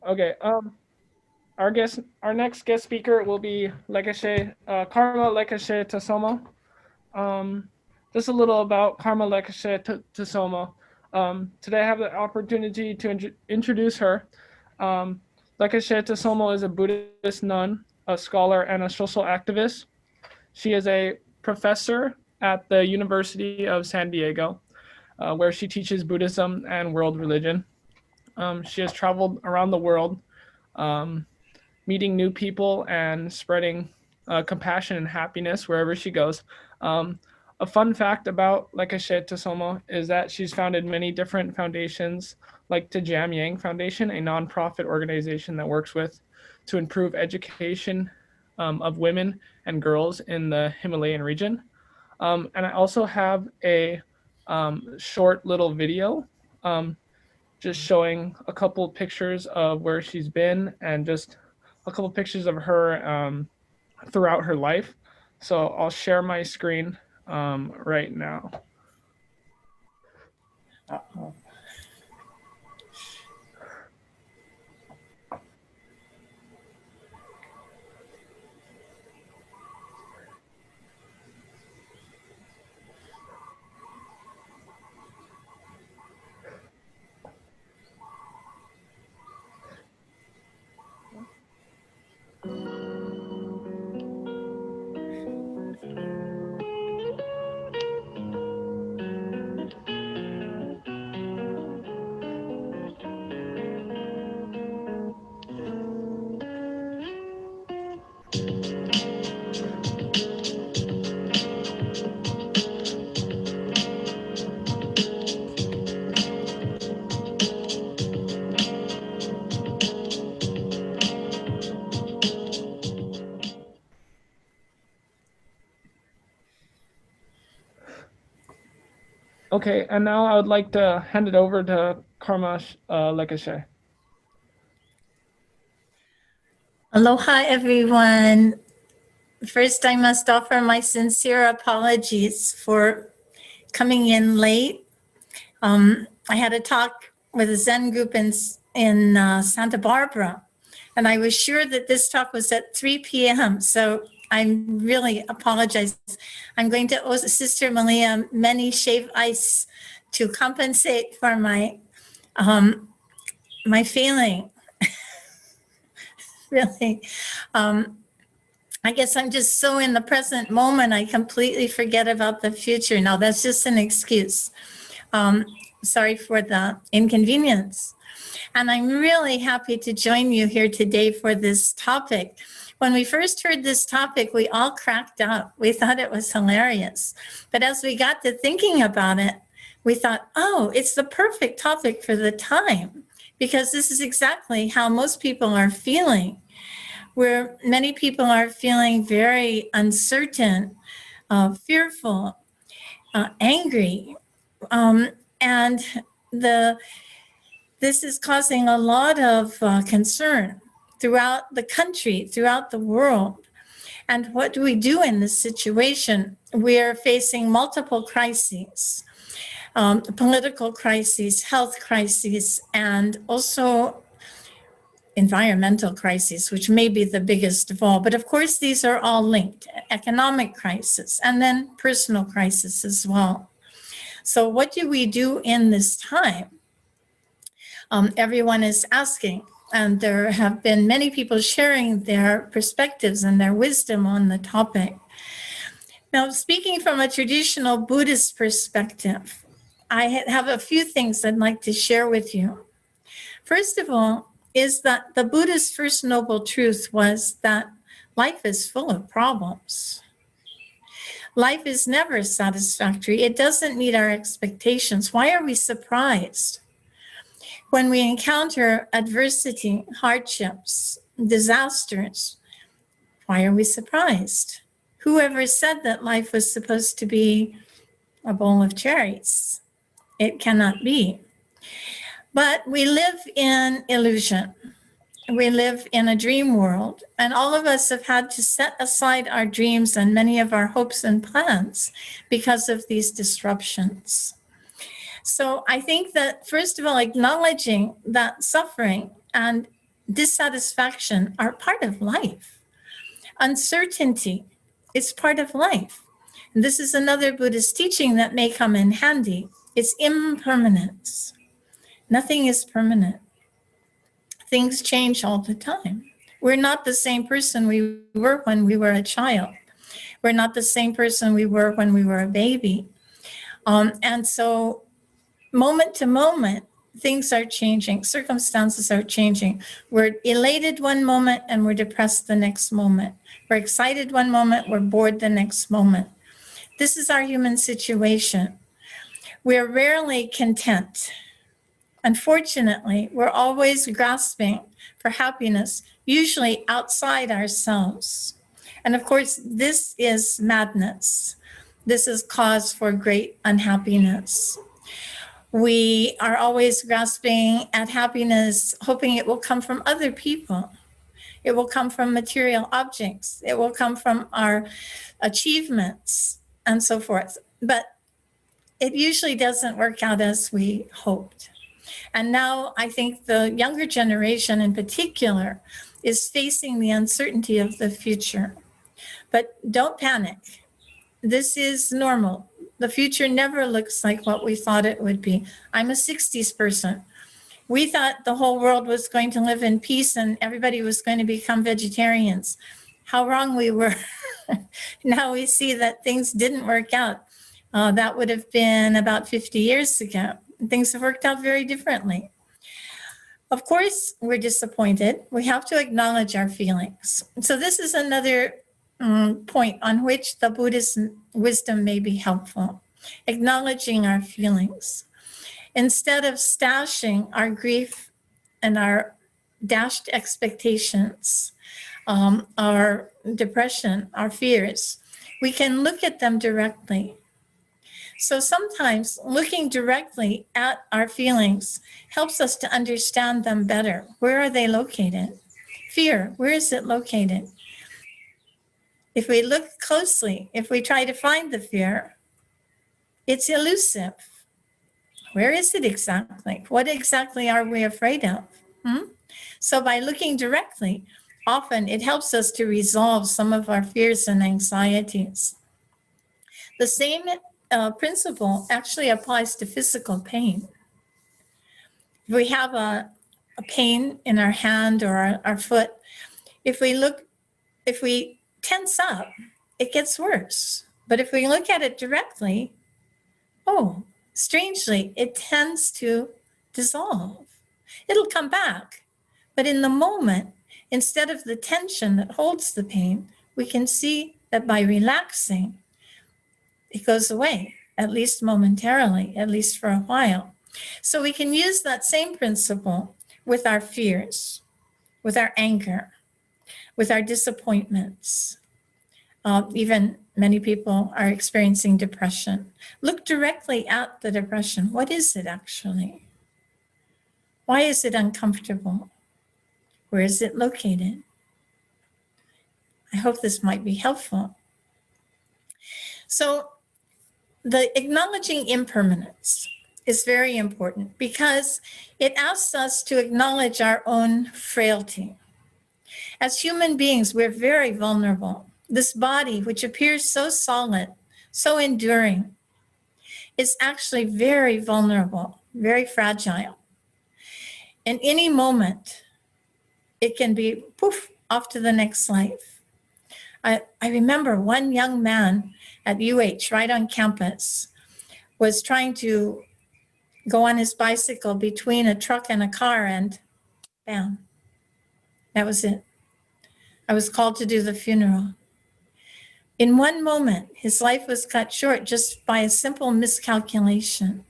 Okay, our next guest speaker will be Lekshe, Karma Lekshe Tsomo. Just a little about Karma Lekshe Tsomo. Today I have the opportunity to introduce her. Lekshe Tsomo is a Buddhist nun, a scholar, and a social activist. She is a professor at the University of San Diego, where she teaches Buddhism and world religion. She has traveled around the world, meeting new people and spreading compassion and happiness wherever she goes. A fun fact about Lekshe Tsomo is that she's founded many different foundations, like the Jamyang Foundation, a nonprofit organization that works to improve education of women and girls in the Himalayan region. And I also have a short little video just showing a couple pictures of where she's been and just a couple pictures of her throughout her life. So I'll share my screen right now. Okay, and now I would like to hand it over to Karma Lekshe. Aloha, everyone. First, I must offer my sincere apologies for coming in late. I had a talk with a Zen group in Santa Barbara, and I was sure that this talk was at 3 p.m., so I really apologize. I'm going to owe Sister Malia many shave ice to compensate for my my failing. Really. I guess I'm just so in the present moment, I completely forget about the future. Now, that's just an excuse. Sorry for the inconvenience. And I'm really happy to join you here today for this topic. When we first heard this topic, we all cracked up. We thought it was hilarious. But as we got to thinking about it, we thought, oh, it's the perfect topic for the time, because this is exactly how most people are feeling, where many people are feeling very uncertain, fearful, angry. And the This is causing a lot of concern throughout the country, throughout the world. And what do we do in this situation? We are facing multiple crises, political crises, health crises, and also environmental crises, which may be the biggest of all. But of course, these are all linked, economic crisis, and then personal crisis as well. So what do we do in this time? Everyone is asking, and there have been many people sharing their perspectives and their wisdom on the topic. Now, speaking from a traditional Buddhist perspective, I have a few things I'd like to share with you. First of all, is that the Buddha's first noble truth was that life is full of problems. Life is never satisfactory. It doesn't meet our expectations. Why are we surprised when we encounter adversity, hardships, disasters? Why are we surprised? Whoever said that life was supposed to be a bowl of cherries? It cannot be. But we live in illusion. We live in a dream world, and all of us have had to set aside our dreams and many of our hopes and plans because of these disruptions. So I think that, first of all, acknowledging that suffering and dissatisfaction are part of life. Uncertainty is part of life. And this is another Buddhist teaching that may come in handy. It's impermanence. Nothing is permanent. Things change all the time. We're not the same person we were when we were a child. We're not the same person we were when we were a baby. And so moment to moment, things are changing, circumstances are changing. We're elated one moment and we're depressed the next moment. We're excited one moment, we're bored the next moment. This is our human situation. We're rarely content. Unfortunately, we're always grasping for happiness, usually outside ourselves. And of course, this is madness. This is cause for great unhappiness. We are always grasping at happiness, hoping it will come from other people. It will come from material objects. It will come from our achievements and so forth. But it usually doesn't work out as we hoped. And now I think the younger generation in particular is facing the uncertainty of the future. But don't panic. This is normal. The future never looks like what we thought it would be. I'm a 60s person. We thought the whole world was going to live in peace and everybody was going to become vegetarians. How wrong we were. Now we see that things didn't work out. That would have been about 50 years ago. Things have worked out very differently. Of course, we're disappointed. We have to acknowledge our feelings. So this is another point on which the Buddhist wisdom may be helpful, acknowledging our feelings. Instead of stashing our grief and our dashed expectations, our depression, our fears, we can look at them directly. So sometimes looking directly at our feelings helps us to understand them better. Where are they located? Fear, where is it located? If we look closely, if we try to find the fear, it's elusive. Where is it exactly? What exactly are we afraid of? So by looking directly, often it helps us to resolve some of our fears and anxieties. The same principle actually applies to physical pain. If we have a pain in our hand or our foot, if we tense up, it gets worse. But if we look at it directly, oh, strangely, it tends to dissolve. It'll come back. But in the moment, instead of the tension that holds the pain, we can see that by relaxing, it goes away, at least momentarily, at least for a while. So we can use that same principle with our fears, with our anger, with our disappointments. Even many people are experiencing depression. Look directly at the depression. What is it actually? Why is it uncomfortable? Where is it located? I hope this might be helpful. So the acknowledging impermanence is very important because it asks us to acknowledge our own frailty. As human beings, we're very vulnerable. This body, which appears so solid, so enduring, is actually very vulnerable, very fragile. In any moment, it can be poof, off to the next life. I remember one young man at UH, right on campus, was trying to go on his bicycle between a truck and a car, and bam, that was it. I was called to do the funeral. In one moment, his life was cut short just by a simple miscalculation.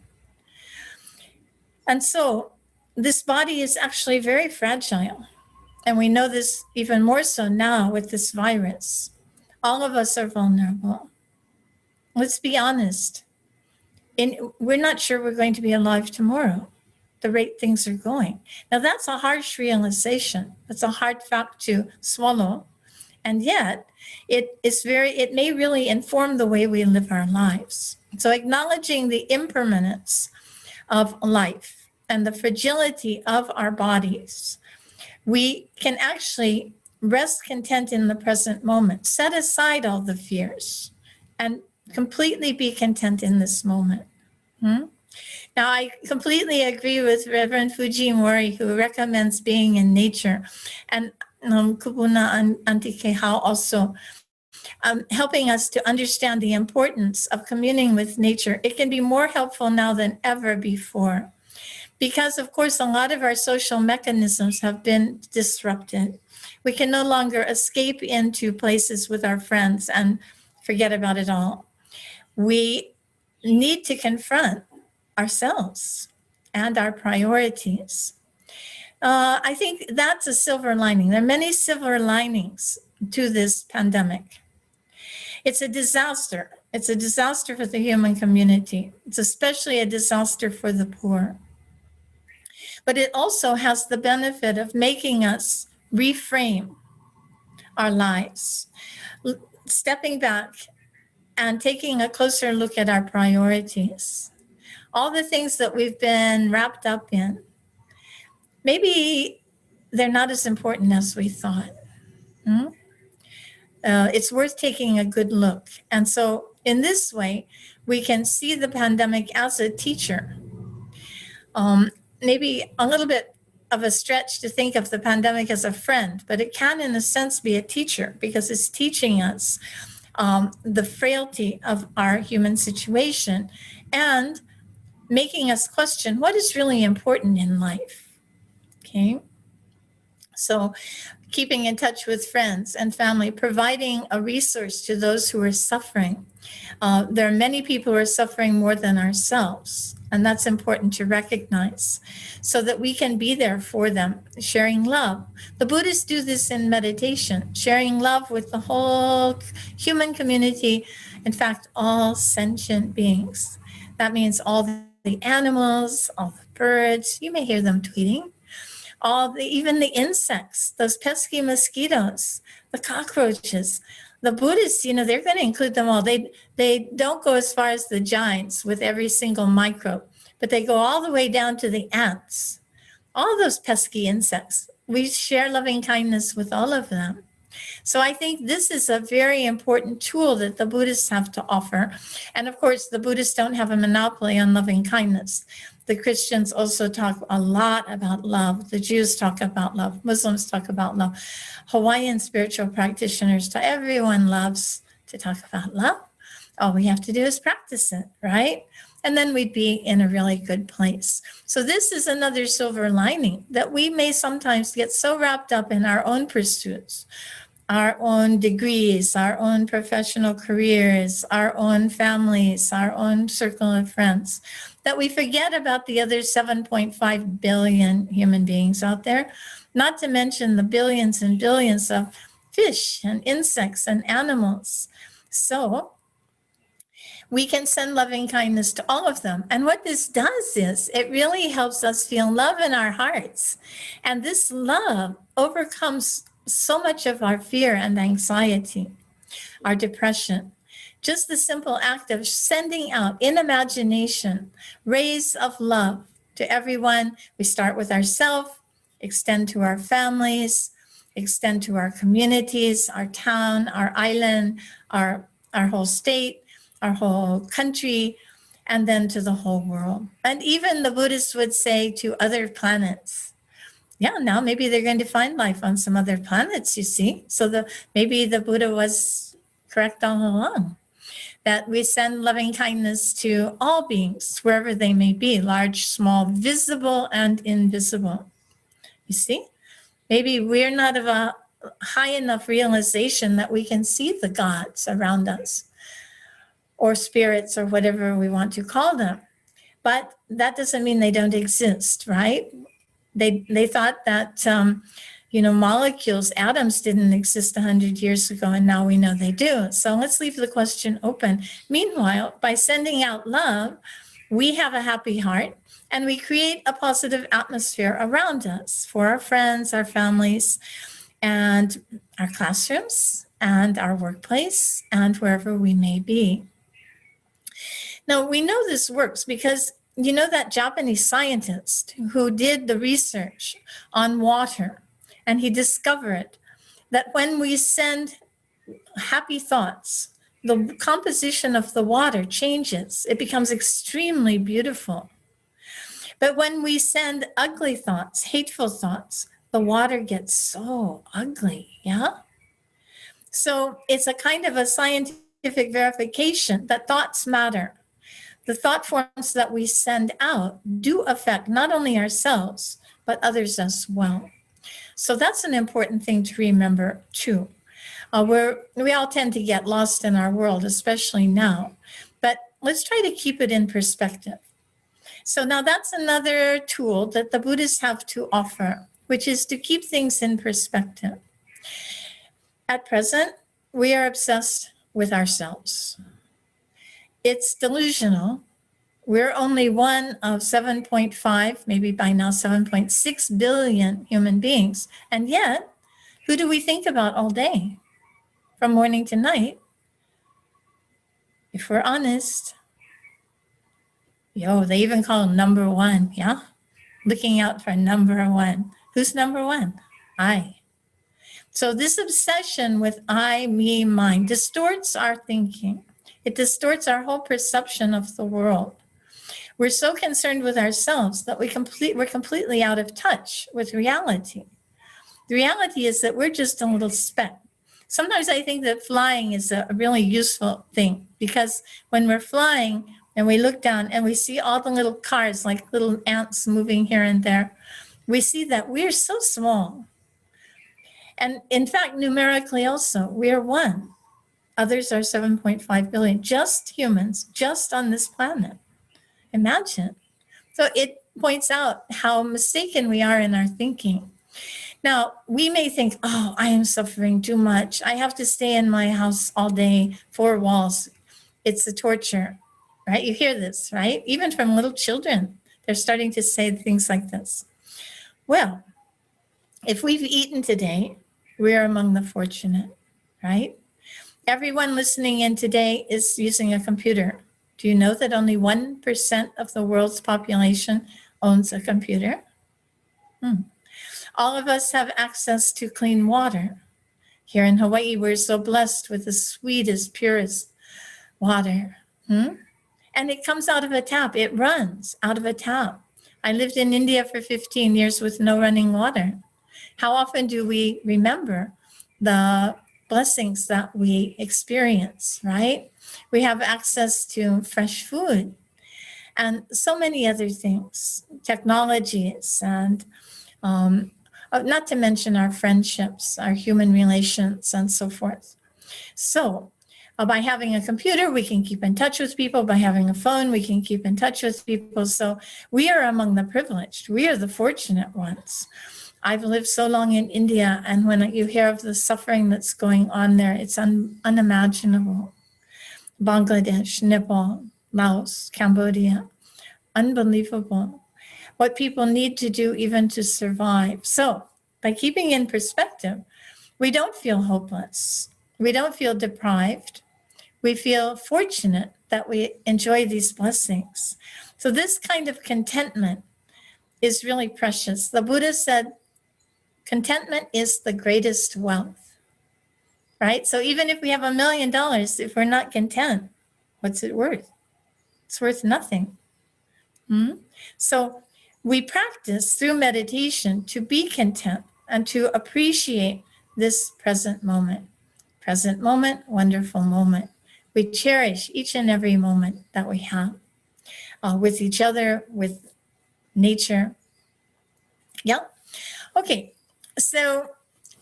And so this body is actually very fragile. And we know this even more so now with this virus. All of us are vulnerable. Let's be honest. We're not sure we're going to be alive tomorrow, the rate things are going. Now that's a harsh realization. It's a hard fact to swallow. And yet it may really inform the way we live our lives. So acknowledging the impermanence of life and the fragility of our bodies, we can actually rest content in the present moment, set aside all the fears, and completely be content in this moment. Now, I completely agree with Reverend Fujimori, who recommends being in nature, and Kubuna and Aunty Kehau also helping us to understand the importance of communing with nature. It can be more helpful now than ever before, because of course, a lot of our social mechanisms have been disrupted. We can no longer escape into places with our friends and forget about it all. We need to confront ourselves and our priorities. I think that's a silver lining. There are many silver linings to this pandemic. It's a disaster. It's a disaster for the human community. It's especially a disaster for the poor. But it also has the benefit of making us reframe our lives, stepping back and taking a closer look at our priorities. All the things that we've been wrapped up in, maybe they're not as important as we thought. It's worth taking a good look. And so in this way, we can see the pandemic as a teacher. Maybe a little bit of a stretch to think of the pandemic as a friend, but it can in a sense be a teacher because it's teaching us the frailty of our human situation and making us question what is really important in life, okay? So keeping in touch with friends and family, providing a resource to those who are suffering. There are many people who are suffering more than ourselves, and that's important to recognize so that we can be there for them, sharing love. The Buddhists do this in meditation, sharing love with the whole human community, in fact, all sentient beings. That means all the animals, all the birds, you may hear them tweeting, even the insects, those pesky mosquitoes, the cockroaches. The Buddhists, they're going to include them all. They don't go as far as the giants with every single microbe, but they go all the way down to the ants, all those pesky insects. We share loving kindness with all of them. So I think this is a very important tool that the Buddhists have to offer. And of course, the Buddhists don't have a monopoly on loving kindness. The Christians also talk a lot about love. The Jews talk about love. Muslims talk about love. Hawaiian spiritual practitioners, everyone loves to talk about love. All we have to do is practice it, right? And then we'd be in a really good place. So this is another silver lining that we may sometimes get so wrapped up in our own pursuits, our own degrees, our own professional careers, our own families, our own circle of friends, that we forget about the other 7.5 billion human beings out there, not to mention the billions and billions of fish and insects and animals. So we can send loving kindness to all of them. And what this does is it really helps us feel love in our hearts. And this love overcomes so much of our fear and anxiety, our depression. Just the simple act of sending out in imagination rays of love to everyone. We start with ourselves, extend to our families, extend to our communities, our town, our island, our whole state, our whole country, and then to the whole world. And even the Buddhists would say to other planets. Yeah, now maybe they're going to find life on some other planets, you see. So maybe the Buddha was correct all along, that we send loving kindness to all beings, wherever they may be, large, small, visible and invisible. You see, maybe we're not of a high enough realization that we can see the gods around us, or spirits, or whatever we want to call them. But that doesn't mean they don't exist, right? They thought that, molecules, atoms didn't exist 100 years ago, and now we know they do. So let's leave the question open. Meanwhile, by sending out love, we have a happy heart, and we create a positive atmosphere around us for our friends, our families, and our classrooms, and our workplace, and wherever we may be. Now, we know this works because you know that Japanese scientist who did the research on water, and he discovered that when we send happy thoughts, the composition of the water changes. It becomes extremely beautiful. But when we send ugly thoughts, hateful thoughts, the water gets so ugly, yeah? So it's a kind of a scientific verification that thoughts matter. The thought forms that we send out do affect not only ourselves, but others as well. So that's an important thing to remember too. We all tend to get lost in our world, especially now, but let's try to keep it in perspective. So now that's another tool that the Buddhists have to offer, which is to keep things in perspective. At present, we are obsessed with ourselves. It's delusional. We're only one of 7.5, maybe by now 7.6 billion human beings. And yet, who do we think about all day? From morning to night? If we're honest, they even call him number one, yeah? Looking out for number one. Who's number one? I. So this obsession with I, me, mine distorts our thinking. It distorts our whole perception of the world. We're so concerned with ourselves that we're completely out of touch with reality. The reality is that we're just a little speck. Sometimes I think that flying is a really useful thing, because when we're flying and we look down and we see all the little cars like little ants moving here and there, we see that we're so small. And in fact, numerically also, we are one. Others are 7.5 billion, just humans, just on this planet. Imagine. So it points out how mistaken we are in our thinking. Now, we may think, oh, I am suffering too much. I have to stay in my house all day, 4 walls. It's a torture, right? You hear this, right? Even from little children, they're starting to say things like this. Well, if we've eaten today, we are among the fortunate, right? Everyone listening in today is using a computer. Do you know that only 1% of the world's population owns a computer? All of us have access to clean water. Here in Hawaii, we're so blessed with the sweetest, purest water. And it comes out of a tap. It runs out of a tap. I lived in India for 15 years with no running water. How often do we remember the blessings that we experience, right? We have access to fresh food and so many other things, technologies, and not to mention our friendships, our human relations, and so forth. So by having a computer, we can keep in touch with people. By having a phone, we can keep in touch with people. So we are among the privileged. We are the fortunate ones. I've lived so long in India, and when you hear of the suffering that's going on there, it's unimaginable. Bangladesh, Nepal, Laos, Cambodia. Unbelievable. What people need to do even to survive. So by keeping in perspective, we don't feel hopeless. We don't feel deprived. We feel fortunate that we enjoy these blessings. So this kind of contentment is really precious. The Buddha said, contentment is the greatest wealth, right? So even if we have $1 million, if we're not content, what's it worth? It's worth nothing. So we practice through meditation to be content and to appreciate this present moment. Present moment, wonderful moment. We cherish each and every moment that we have with each other, with nature. Yeah. Okay. So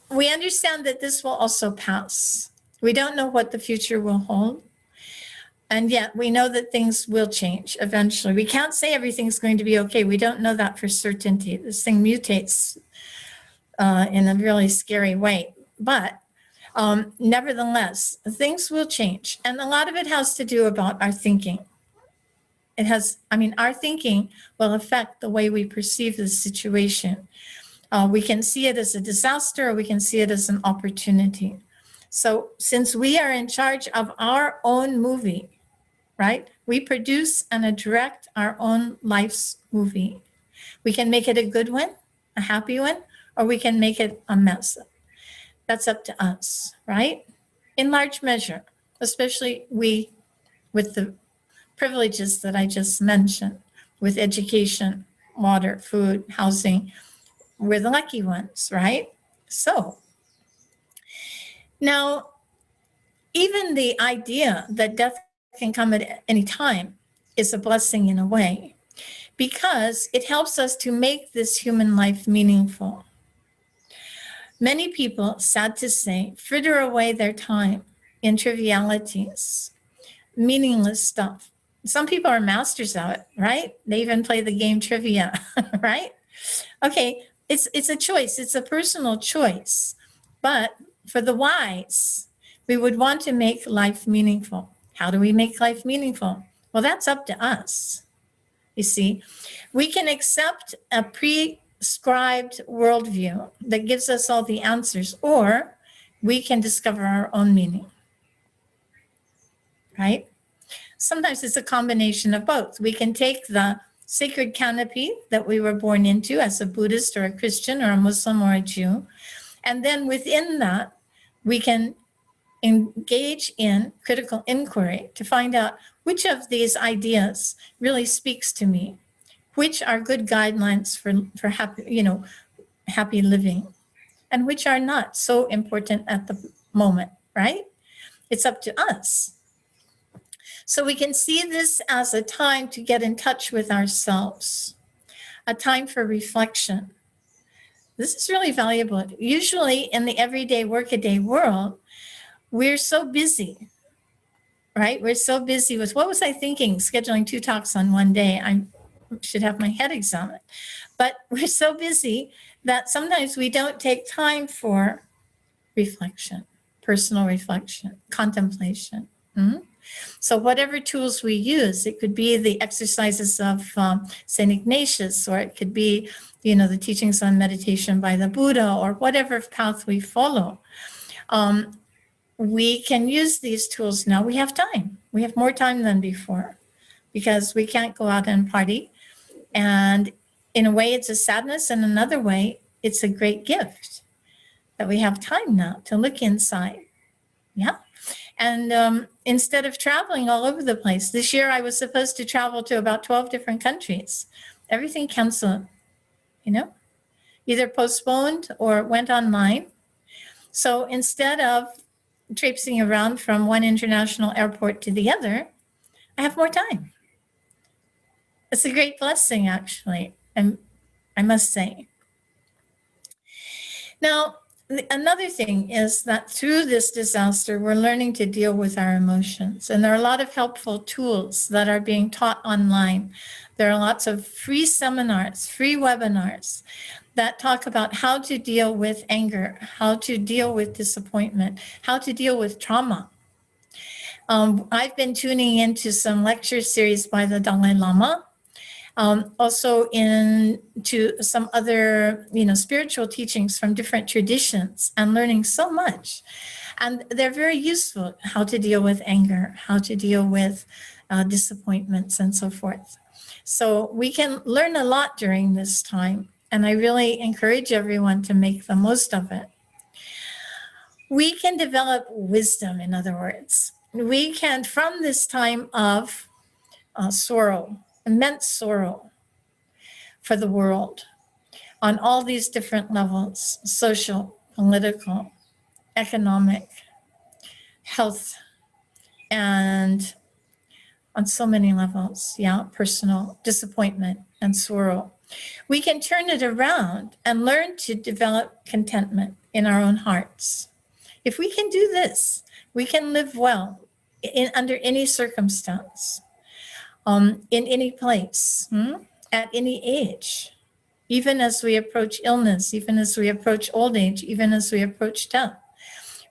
we understand that this will also pass. We don't know what the future will hold. And yet we know that things will change eventually. We can't say everything's going to be okay. We don't know that for certainty. This thing mutates in a really scary way. But nevertheless, things will change. And a lot of it has to do about our thinking. Our thinking will affect the way we perceive the situation. We can see it as a disaster, or we can see it as an opportunity. So since we are in charge of our own movie, right? We produce and direct our own life's movie. We can make it a good one, a happy one, or we can make it a mess. That's up to us, right? In large measure, especially we with the privileges that I just mentioned, with education, water, food, housing, we're the lucky ones, right? So now, even the idea that death can come at any time is a blessing in a way, because it helps us to make this human life meaningful. Many people, sad to say, fritter away their time in trivialities, meaningless stuff. Some people are masters of it, right? They even play the game trivia, right? Okay, it's a choice. It's a personal choice. But for the wise, we would want to make life meaningful. How do we make life meaningful? Well, that's up to us. You see, we can accept a prescribed worldview that gives us all the answers, or we can discover our own meaning, right? Sometimes it's a combination of both. We can take the sacred canopy that we were born into as a Buddhist or a Christian or a Muslim or a Jew, and then within that, we can engage in critical inquiry to find out which of these ideas really speaks to me, which are good guidelines for happy living, and which are not so important at the moment, right? It's up to us. So we can see this as a time to get in touch with ourselves, a time for reflection. This is really valuable. Usually in the everyday workaday world, we're so busy, right? We're so busy with, what was I thinking? Scheduling 2 talks on one day. I should have my head examined. But we're so busy that sometimes we don't take time for reflection, personal reflection, contemplation. So whatever tools we use, it could be the exercises of St. Ignatius, or it could be, the teachings on meditation by the Buddha, or whatever path we follow. We can use these tools now. We have time. We have more time than before because we can't go out and party. And in a way, it's a sadness. And another way, it's a great gift that we have time now to look inside. Yeah. And instead of traveling all over the place, this year I was supposed to travel to about 12 different countries. Everything canceled, either postponed or went online. So instead of traipsing around from one international airport to the other, I have more time. It's a great blessing, actually, and I must say. Now, another thing is that through this disaster, we're learning to deal with our emotions. And there are a lot of helpful tools that are being taught online. There are lots of free seminars, free webinars that talk about how to deal with anger, how to deal with disappointment, how to deal with trauma. I've been tuning into some lecture series by the Dalai Lama, also into some other, spiritual teachings from different traditions, and learning so much. And they're very useful, how to deal with anger, how to deal with disappointments, and so forth. So we can learn a lot during this time, and I really encourage everyone to make the most of it. We can develop wisdom, in other words. We can, from this time of sorrow, immense sorrow for the world on all these different levels, social, political, economic, health, and on so many levels, personal, disappointment and sorrow. We can turn it around and learn to develop contentment in our own hearts. If we can do this, we can live well under any circumstance, in any place, at any age, even as we approach illness, even as we approach old age, even as we approach death.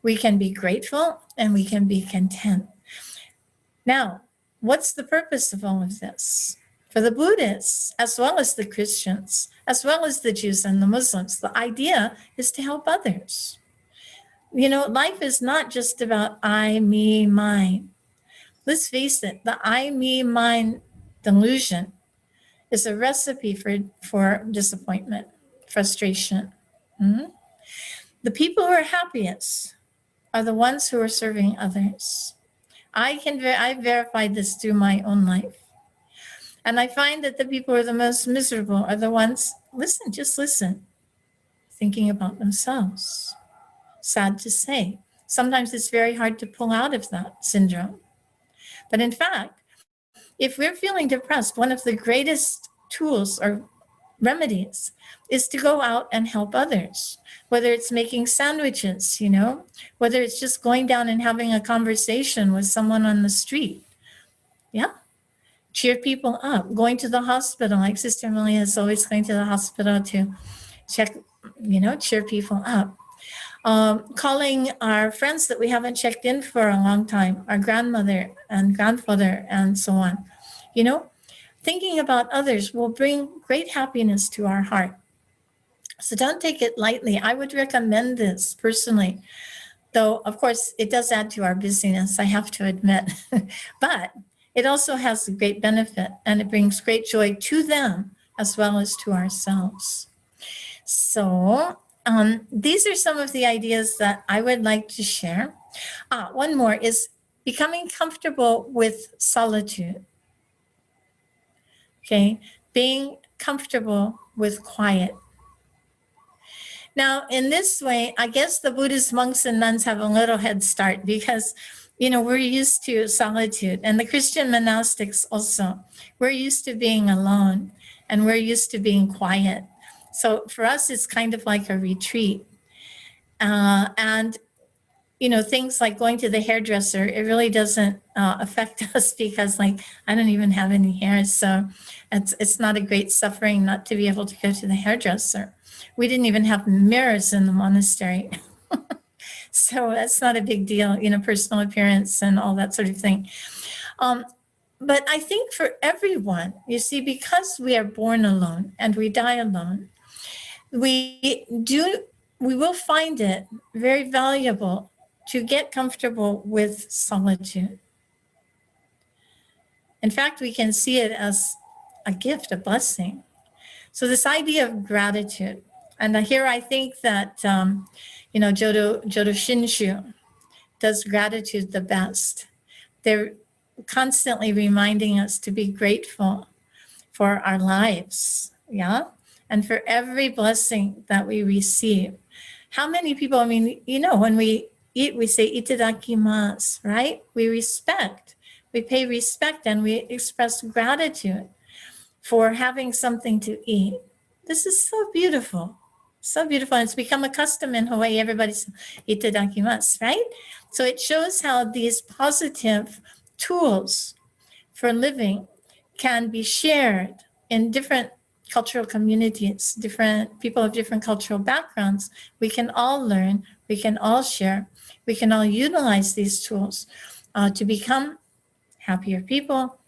We can be grateful and we can be content. Now, what's the purpose of all of this? For the Buddhists, as well as the Christians, as well as the Jews and the Muslims, the idea is to help others. Life is not just about I, me, mine. Let's face it, the I, me, mine delusion is a recipe for disappointment, frustration. The people who are happiest are the ones who are serving others. I verified this through my own life. And I find that the people who are the most miserable are the ones, just listen, thinking about themselves. Sad to say. Sometimes it's very hard to pull out of that syndrome. But in fact, if we're feeling depressed, one of the greatest tools or remedies is to go out and help others, whether it's making sandwiches, whether it's just going down and having a conversation with someone on the street. Cheer people up, going to the hospital, like Sister Malia is always going to the hospital to check, cheer people up. Calling our friends that we haven't checked in for a long time, our grandmother and grandfather and so on. Thinking about others will bring great happiness to our heart. So don't take it lightly. I would recommend this personally, though, of course, it does add to our busyness, I have to admit. But it also has a great benefit, and it brings great joy to them as well as to ourselves. So these are some of the ideas that I would like to share. One more is becoming comfortable with solitude. Okay, being comfortable with quiet. Now, in this way, I guess the Buddhist monks and nuns have a little head start because, we're used to solitude, and the Christian monastics also. We're used to being alone, and we're used to being quiet. So for us, it's kind of like a retreat. And things like going to the hairdresser, it really doesn't affect us because I don't even have any hair. So it's not a great suffering not to be able to go to the hairdresser. We didn't even have mirrors in the monastery. So that's not a big deal, personal appearance and all that sort of thing. But I think for everyone, you see, because we are born alone and we die alone, we will find it very valuable to get comfortable with solitude. In fact, we can see it as a gift, a blessing. So this idea of gratitude, and here I think that, Jodo Shinshu does gratitude the best. They're constantly reminding us to be grateful for our lives, and for every blessing that we receive. How many people, when we eat, we say itadakimasu, right? We pay respect, and we express gratitude for having something to eat. This is so beautiful. So beautiful. It's become a custom in Hawaii. Everybody's itadakimasu, right? So it shows how these positive tools for living can be shared in different cultural communities, different people of different cultural backgrounds. We can all learn, we can all share, we can all utilize these tools to become happier people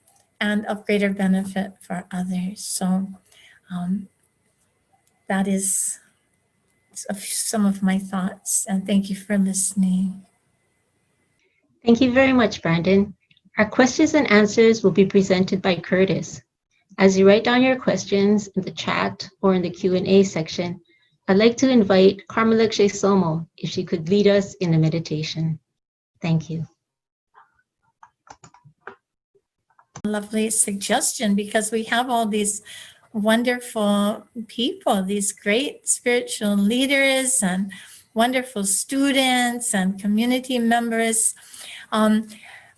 and of greater benefit for others. So that is some of my thoughts, and thank you for listening. Thank you very much, Brandon. Our questions and answers will be presented by Curtis. As you write down your questions in the chat or in the Q&A section, I'd like to invite Karma Lekshe Tsomo if she could lead us in a meditation. Thank you. Lovely suggestion, because we have all these wonderful people, these great spiritual leaders and wonderful students and community members.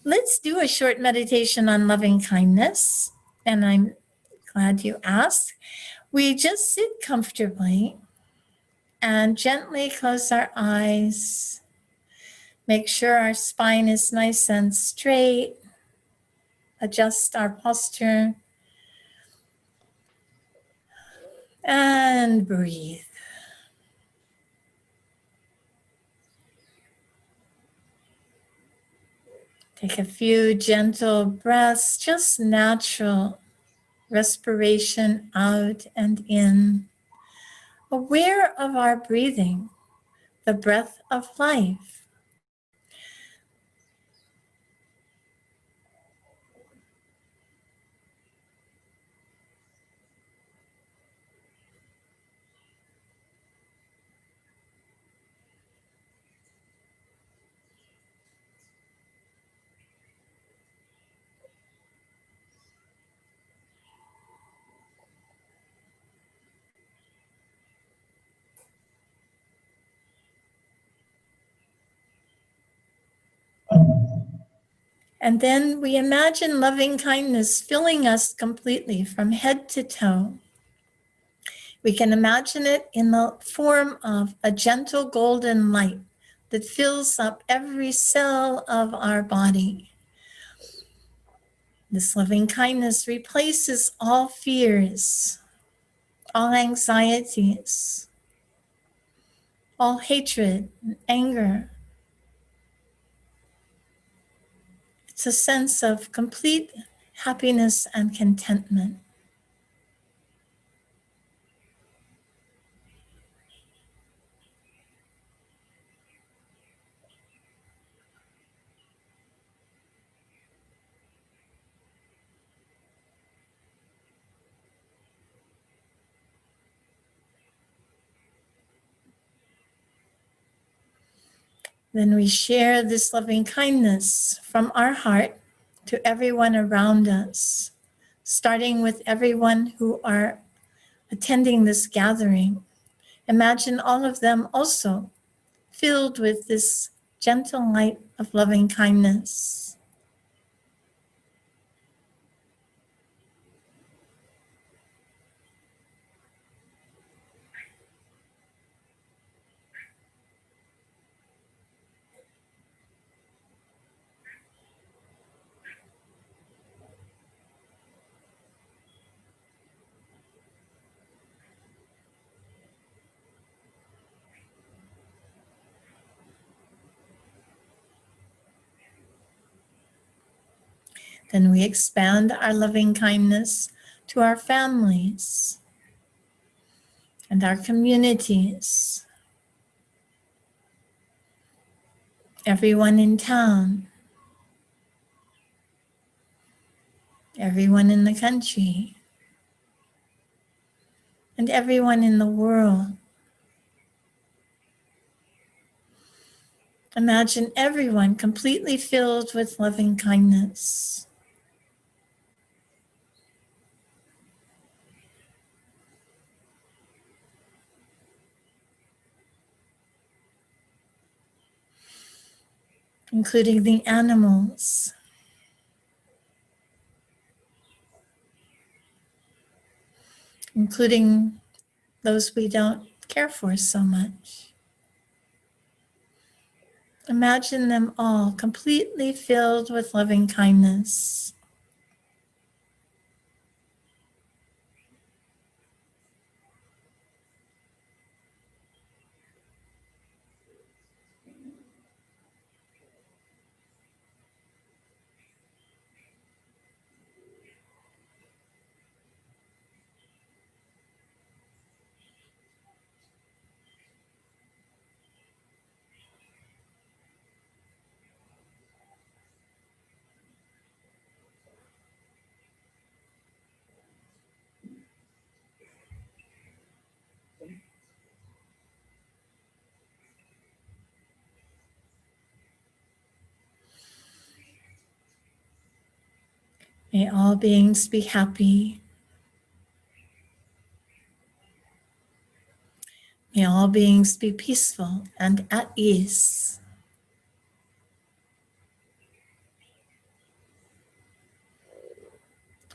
Let's do a short meditation on loving kindness, and I'm glad you asked. We just sit comfortably and gently close our eyes. Make sure our spine is nice and straight. Adjust our posture. And breathe. Take a few gentle breaths, just natural respiration out and in. Aware of our breathing, the breath of life. And then we imagine loving kindness filling us completely from head to toe. We can imagine it in the form of a gentle golden light that fills up every cell of our body. This loving kindness replaces all fears, all anxieties, all hatred and anger. It's a sense of complete happiness and contentment. Then we share this loving kindness from our heart to everyone around us, starting with everyone who are attending this gathering. Imagine all of them also filled with this gentle light of loving kindness. Then we expand our loving kindness to our families and our communities, everyone in town, everyone in the country, and everyone in the world. Imagine everyone completely filled with loving kindness. Including the animals, including those we don't care for so much. Imagine them all completely filled with loving kindness. May all beings be happy. May all beings be peaceful and at ease.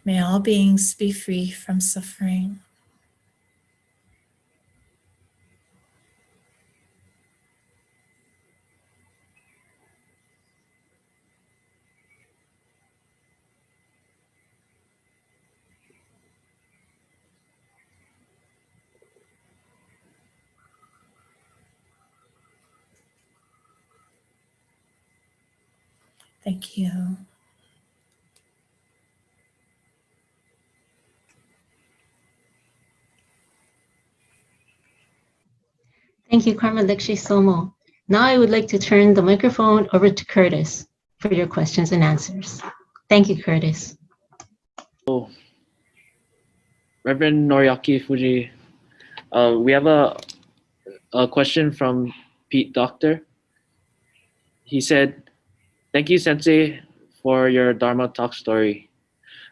May all beings be free from suffering. Thank you. Thank you, Karma Lekshe Tsomo. Now I would like to turn the microphone over to Curtis for your questions and answers. Thank you, Curtis. So, Reverend Noriaki Fuji, we have a question from Pete Doctor. He said, "Thank you, Sensei, for your Dharma talk story.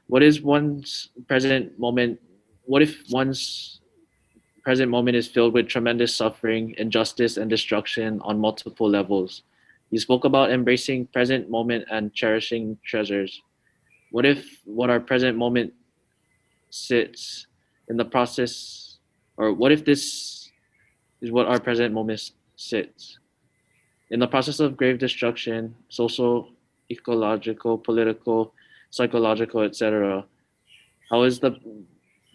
What is one's present moment? What if one's present moment is filled with tremendous suffering, injustice, and destruction on multiple levels? You spoke about embracing present moment and cherishing treasures. What if what our present moment sits in the process, or what if this is what our present moment sits? In the process of grave destruction, social, ecological, political, psychological, etc., how is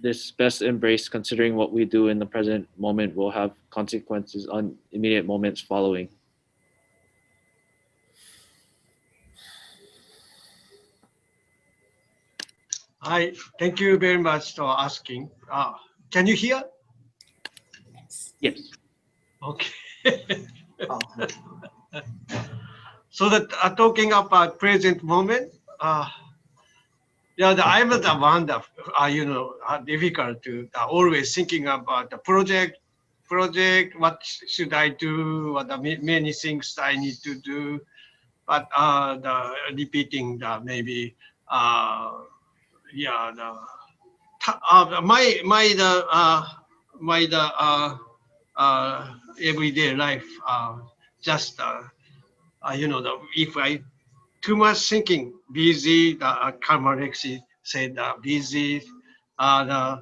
this best embraced, considering what we do in the present moment will have consequences on immediate moments following?" Thank you very much for asking. Can you hear? Yes. Okay. So that talking about present moment, I'm the one that difficult to always thinking about the project. What should I do? What are many things I need to do? But the repeating the maybe everyday life just if I too much thinking, busy, Karma Lekshe said busy, I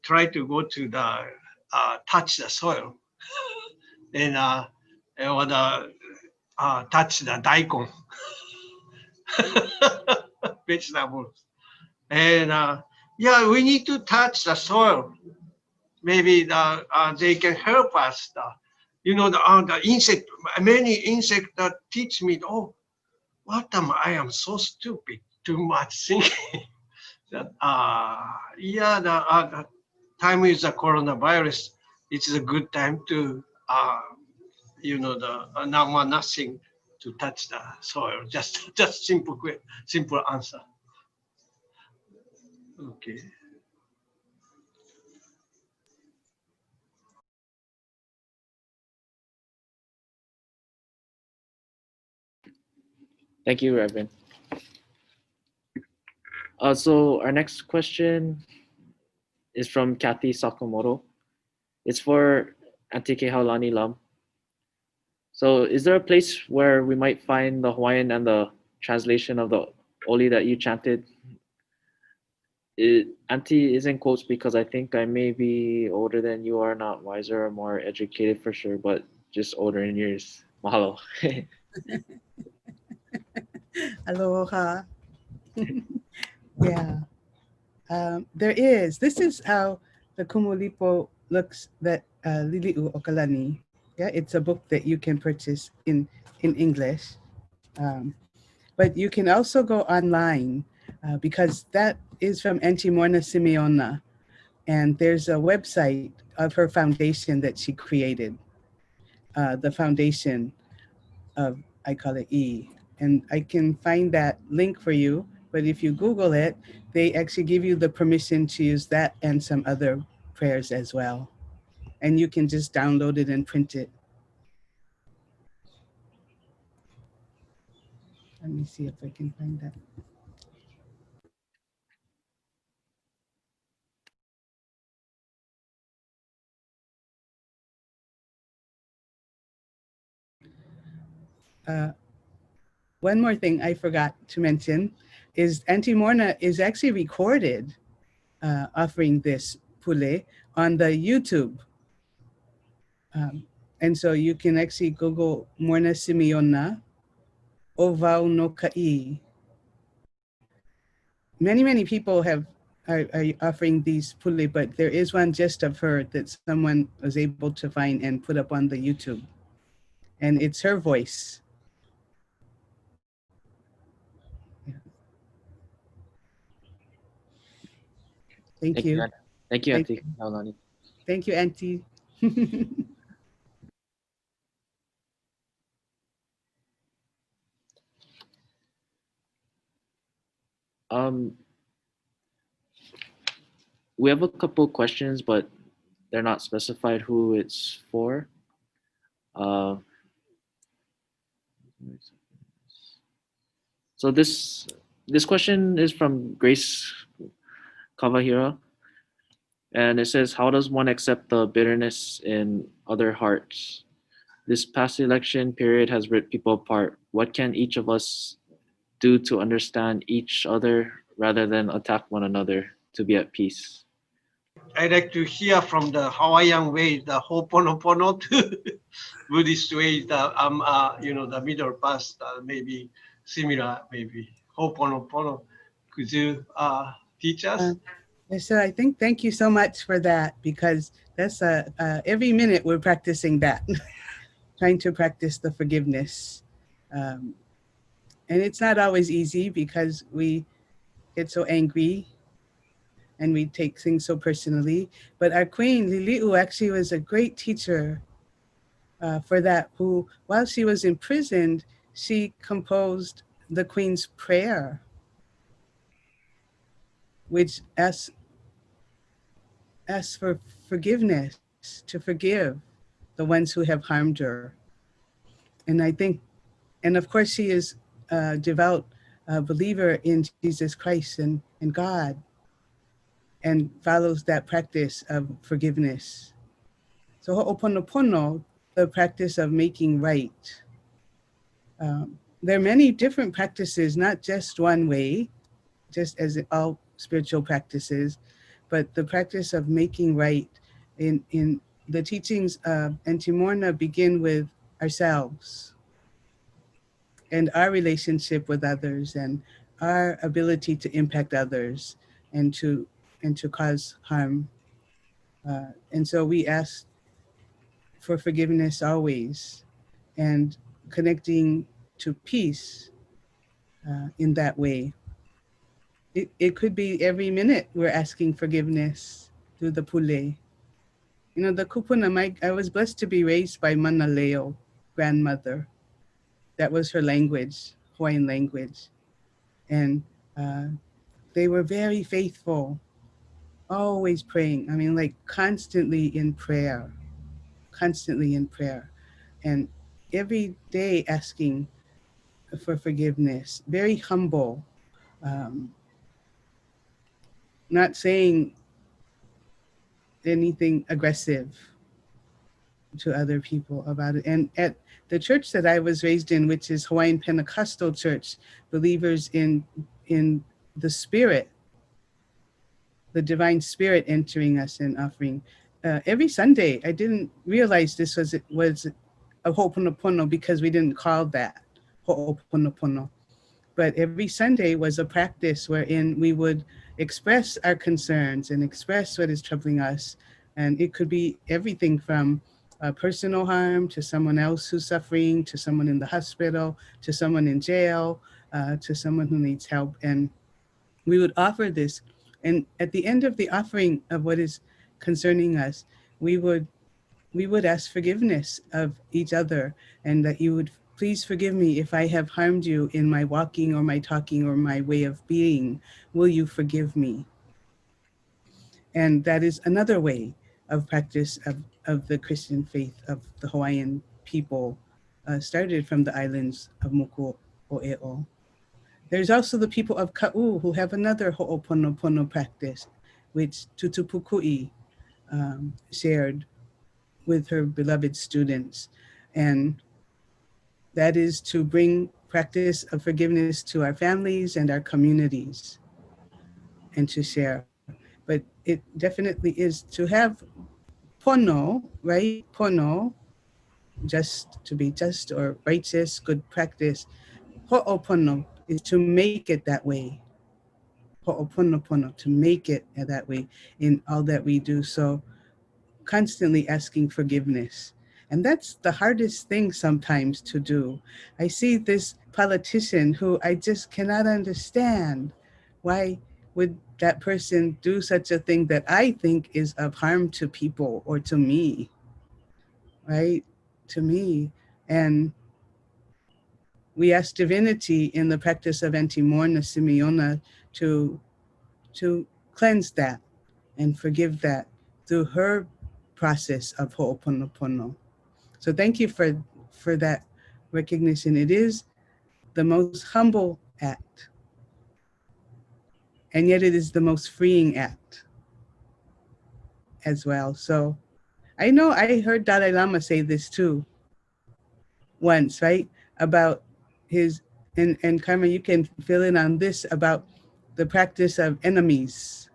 try to go to the touch the soil and or touch the daikon vegetables. And we need to touch the soil. Maybe they can help us. The insect, many insects that teach me, oh, I am so stupid, too much thinking. That the time with the coronavirus, it's a good time to nothing to touch the soil. Just simple answer. Okay. Thank you, Reverend. So our next question is from Kathy Sakamoto. It's for Aunty Kehaulani Lam. So is there a place where we might find the Hawaiian and the translation of the Oli that you chanted? Aunty is in quotes because I think I may be older than you are, not wiser or more educated for sure, but just older in years. Mahalo. Aloha. Yeah. There is. This is how the Kumulipo looks that Lili'u Okalani. Yeah, it's a book that you can purchase in English. But you can also go online because that is from Aunty Morna Simeona. And there's a website of her foundation that she created. The foundation of, I call it E. And I can find that link for you. But if you Google it, they actually give you the permission to use that and some other prayers as well. And you can just download it and print it. Let me see if I can find that. one more thing I forgot to mention is Aunty Morna is actually recorded offering this pule on the YouTube. And so you can actually Google Morna Simeona, Ovau no Ka'i. Many people are offering these pule, but there is one just of her that someone was able to find and put up on the YouTube. And it's her voice. Thank you. Thank you, Aunty Kehaulani. Thank you, Aunty. We have a couple questions, but they're not specified who it's for. So this question is from Grace Kawahira, and it says, how does one accept the bitterness in other hearts? This past election period has ripped people apart. What can each of us do to understand each other rather than attack one another to be at peace? I like to hear from the Hawaiian way, the Ho'oponopono to Buddhist way, the middle path, maybe similar, maybe Ho'oponopono. Could you teach us? So I think, thank you so much for that, because that's every minute we're practicing that, trying to practice the forgiveness. And it's not always easy because we get so angry and we take things so personally. But our queen, Lili'u, actually was a great teacher for that, who, while she was imprisoned, she composed the Queen's Prayer, which asks for forgiveness, to forgive the ones who have harmed her. And I think, and of course she is a devout believer in Jesus Christ and God, and follows that practice of forgiveness. So Ho'oponopono, the practice of making right. There are many different practices, not just one way, just as in all spiritual practices, but the practice of making right in the teachings of Aunty Morna begin with ourselves and our relationship with others and our ability to impact others and to cause harm. And so we ask for forgiveness always and connecting to peace in that way. It could be every minute we're asking forgiveness through the pule. You know, the kupuna, I was blessed to be raised by Manaleo, grandmother. That was her language, Hawaiian language. And they were very faithful, always praying. I mean, like constantly in prayer. And every day asking for forgiveness, very humble, not saying anything aggressive to other people about it. And at the church that I was raised in, which is Hawaiian Pentecostal Church, believers in the spirit, the divine spirit entering us and offering. Every Sunday, I didn't realize this was a Ho'oponopono because we didn't call that Ho'oponopono. But every Sunday was a practice wherein we would express our concerns and express what is troubling us. And it could be everything from personal harm to someone else who's suffering, to someone in the hospital, to someone in jail, to someone who needs help. And we would offer this. And at the end of the offering of what is concerning us, we would ask forgiveness of each other, and that you would please forgive me if I have harmed you in my walking or my talking or my way of being. Will you forgive me? And that is another way of practice of the Christian faith of the Hawaiian people, started from the islands of Moku'o'eo. There's also the people of Ka'u who have another Ho'oponopono practice, which Tutupukui shared with her beloved students. And That is to bring practice of forgiveness to our families and our communities and to share. But it definitely is to have pono, right? Pono, just to be just or righteous, good practice. Ho'opono is to make it that way. Ho'oponopono, to make it that way in all that we do. So constantly asking forgiveness. And that's the hardest thing sometimes to do. I see this politician who I just cannot understand. Why would that person do such a thing that I think is of harm to people or to me, right? To me. And we ask divinity in the practice of Antimorna Simeona to cleanse that and forgive that through her process of Ho'oponopono. So thank you for that recognition. It is the most humble act, and yet it is the most freeing act as well. So I know I heard Dalai Lama say this too once, right? About his, and Karma, you can fill in on this about the practice of enemies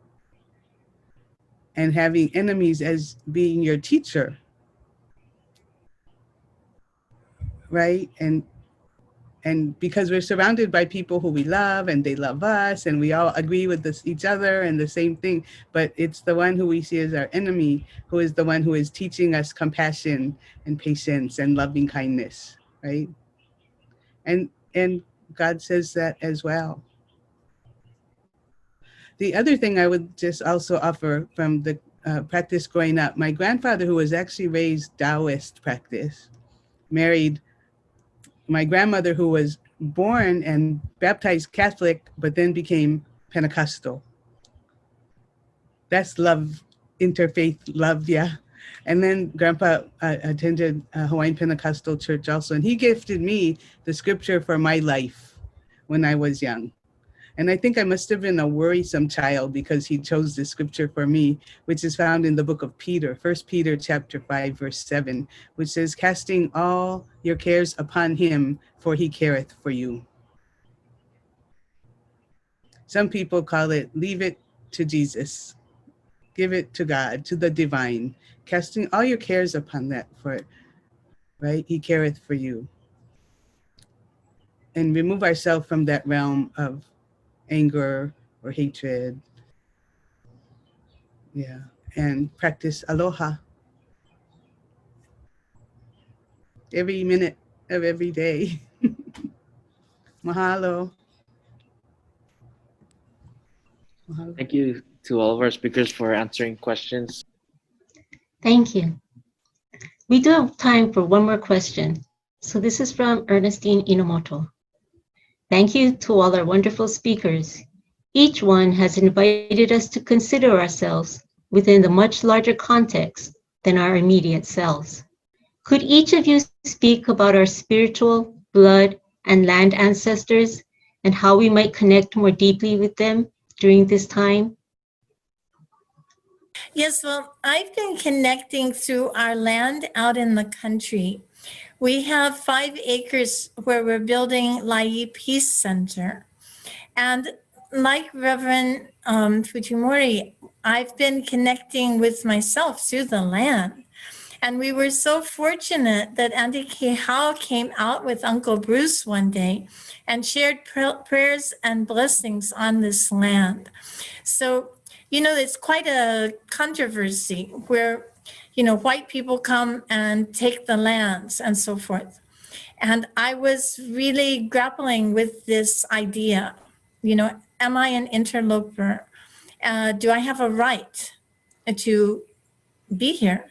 and having enemies as being your teacher, right? And because we're surrounded by people who we love and they love us and we all agree with each other and the same thing, but it's the one who we see as our enemy who is the one who is teaching us compassion and patience and loving kindness, right? And God says that as well. The other thing I would just also offer from the practice growing up, my grandfather, who was actually raised Taoist practice, married my grandmother, who was born and baptized Catholic, but then became Pentecostal. That's love, interfaith love, yeah. And then Grandpa attended Hawaiian Pentecostal Church also, and he gifted me the scripture for my life when I was young. And I think I must have been a worrisome child because he chose the scripture for me, which is found in the book of Peter, 1 Peter chapter 5, verse 7, which says, casting all your cares upon him, for he careth for you. Some people call it, leave it to Jesus. Give it to God, to the divine. Casting all your cares upon that, for, right? He careth for you. And remove ourselves from that realm of anger or hatred. Yeah, and practice aloha every minute of every day. Mahalo. Mahalo. Thank you to all of our speakers for answering questions. Thank you. We do have time for one more question. So this is from Ernestine Inomoto. Thank you to all our wonderful speakers. Each one has invited us to consider ourselves within the much larger context than our immediate selves. Could each of you speak about our spiritual, blood, and land ancestors and how we might connect more deeply with them during this time? Yes, well, I've been connecting through our land out in the country. We have 5 acres where we're building Lai Peace Center. And like Reverend Fujimori, I've been connecting with myself through the land. And we were so fortunate that Aunty Kehaulani came out with Uncle Bruce one day and shared prayers and blessings on this land. So, you know, it's quite a controversy where, you know, white people come and take the lands and so forth. And I was really grappling with this idea, you know, am I an interloper? Do I have a right to be here?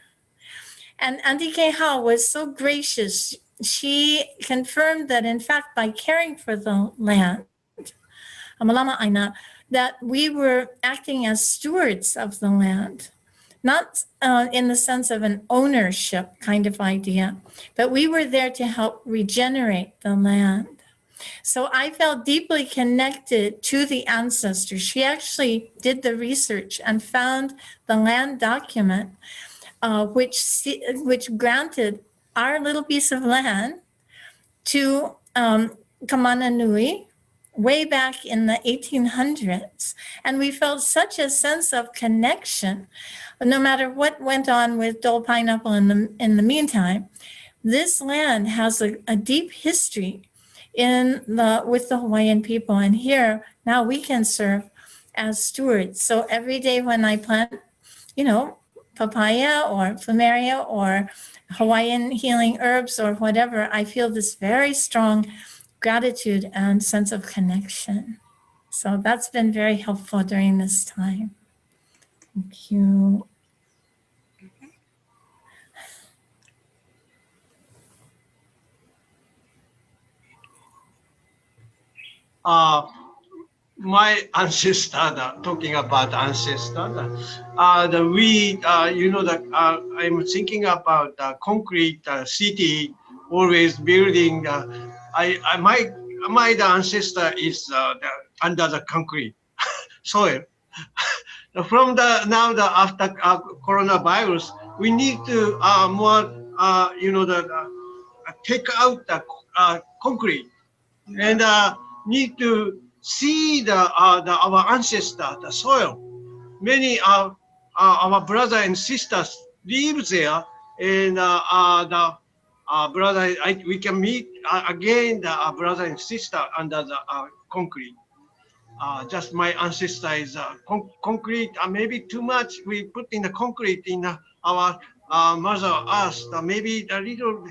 And Aunty Kehaulani was so gracious. She confirmed that, in fact, by caring for the land, Amalama Aina, that we were acting as stewards of the land, not in the sense of an ownership kind of idea, but we were there to help regenerate the land. So I felt deeply connected to the ancestors. She actually did the research and found the land document, which granted our little piece of land to Kamana Nui way back in the 1800s. And we felt such a sense of connection. No matter what went on with Dole Pineapple in the meantime, this land has a deep history with the Hawaiian people. And here, now we can serve as stewards. So every day when I plant, papaya or plumeria or Hawaiian healing herbs or whatever, I feel this very strong gratitude and sense of connection. So that's been very helpful during this time. Thank you. My ancestor, talking about ancestor, I'm thinking about the concrete city, always building. My ancestor is under the concrete soil. From after coronavirus, we need to take out the concrete and need to see our ancestor, the soil. Many our brothers and sisters live there, and we can meet again the brother and sister under the concrete. Just my ancestor is concrete. Maybe too much we put in the concrete in our Mother Earth. Maybe a little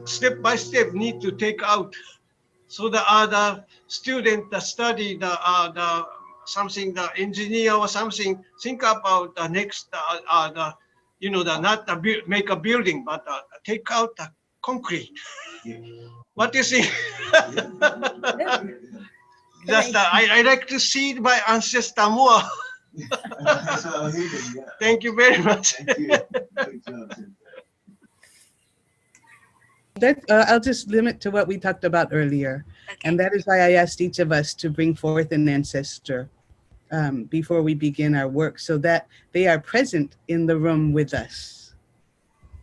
step by step need to take out. So the student study the something, the engineer or something, think about the next make a building, but take out the concrete. What do you think? Just I like to see my ancestor more. Thank you very much. I'll just limit to what we talked about earlier. Okay. And that is why I asked each of us to bring forth an ancestor before we begin our work, so that they are present in the room with us.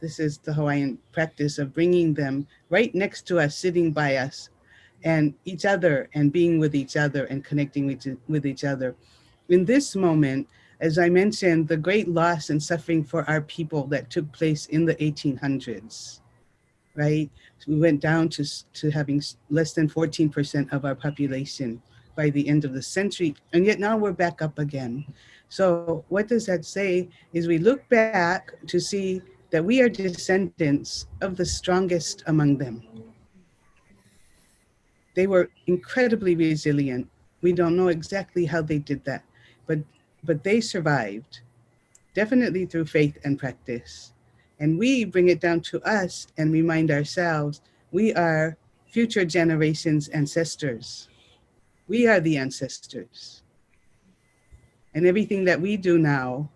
This is the Hawaiian practice of bringing them right next to us, sitting by us, and each other, and being with each other and connecting with each other. In this moment, as I mentioned, the great loss and suffering for our people that took place in the 1800s. Right? So we went down to having less than 14% of our population by the end of the century. And yet now we're back up again. So what does that say is we look back to see that we are descendants of the strongest among them. They were incredibly resilient. We don't know exactly how they did that, but they survived, definitely through faith and practice. And we bring it down to us and remind ourselves, we are future generations' ancestors. We are the ancestors. And everything that we do now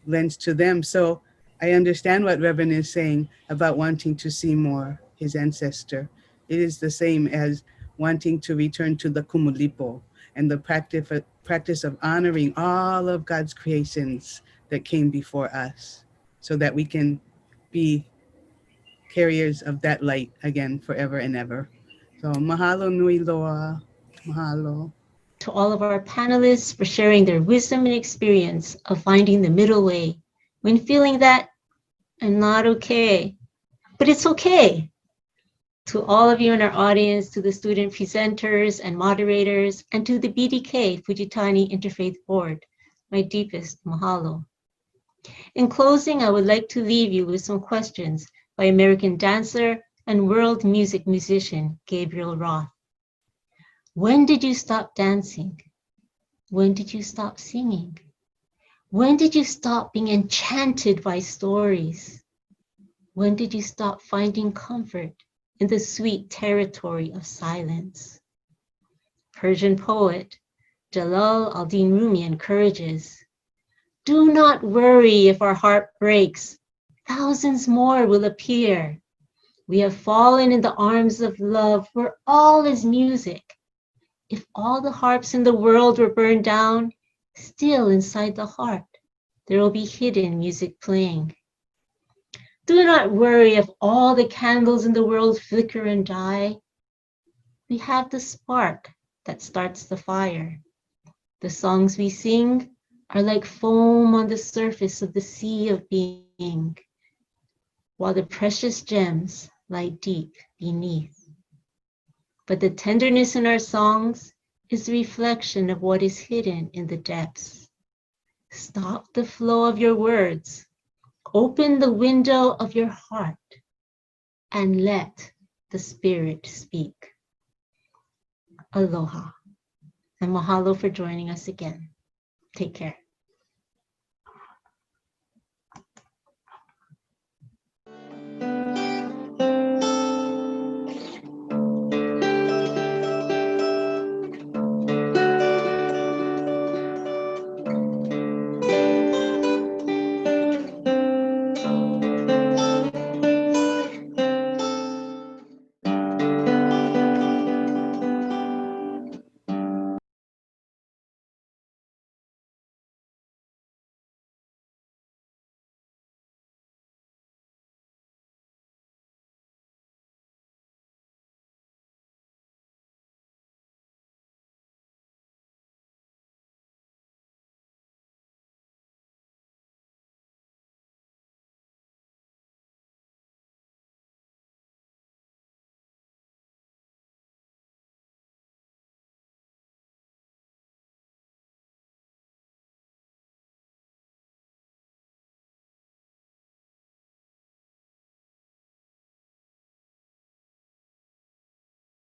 lends to them. So I understand what Reverend is saying about wanting to see more his ancestor. It is the same as wanting to return to the kumulipo and the practice of honoring all of God's creations that came before us, so that we can be carriers of that light again forever and ever. So mahalo nui loa, mahalo. To all of our panelists for sharing their wisdom and experience of finding the middle way when feeling that I'm not okay, but it's okay. To all of you in our audience, to the student presenters and moderators, and to the BDK-Fujitani Interfaith Board, my deepest mahalo. In closing, I would like to leave you with some questions by American dancer and world music musician Gabrielle Roth. When did you stop dancing? When did you stop singing? When did you stop being enchanted by stories? When did you stop finding comfort in the sweet territory of silence? Persian poet Jalal al-Din Rumi encourages, do not worry if our heart breaks. Thousands more will appear. We have fallen in the arms of love where all is music. If all the harps in the world were burned down, still inside the heart, there will be hidden music playing. Do not worry if all the candles in the world flicker and die. We have the spark that starts the fire. The songs we sing are like foam on the surface of the sea of being, while the precious gems lie deep beneath. But the tenderness in our songs is a reflection of what is hidden in the depths. Stop the flow of your words. Open the window of your heart and let the Spirit speak. Aloha, and mahalo for joining us again. Take care.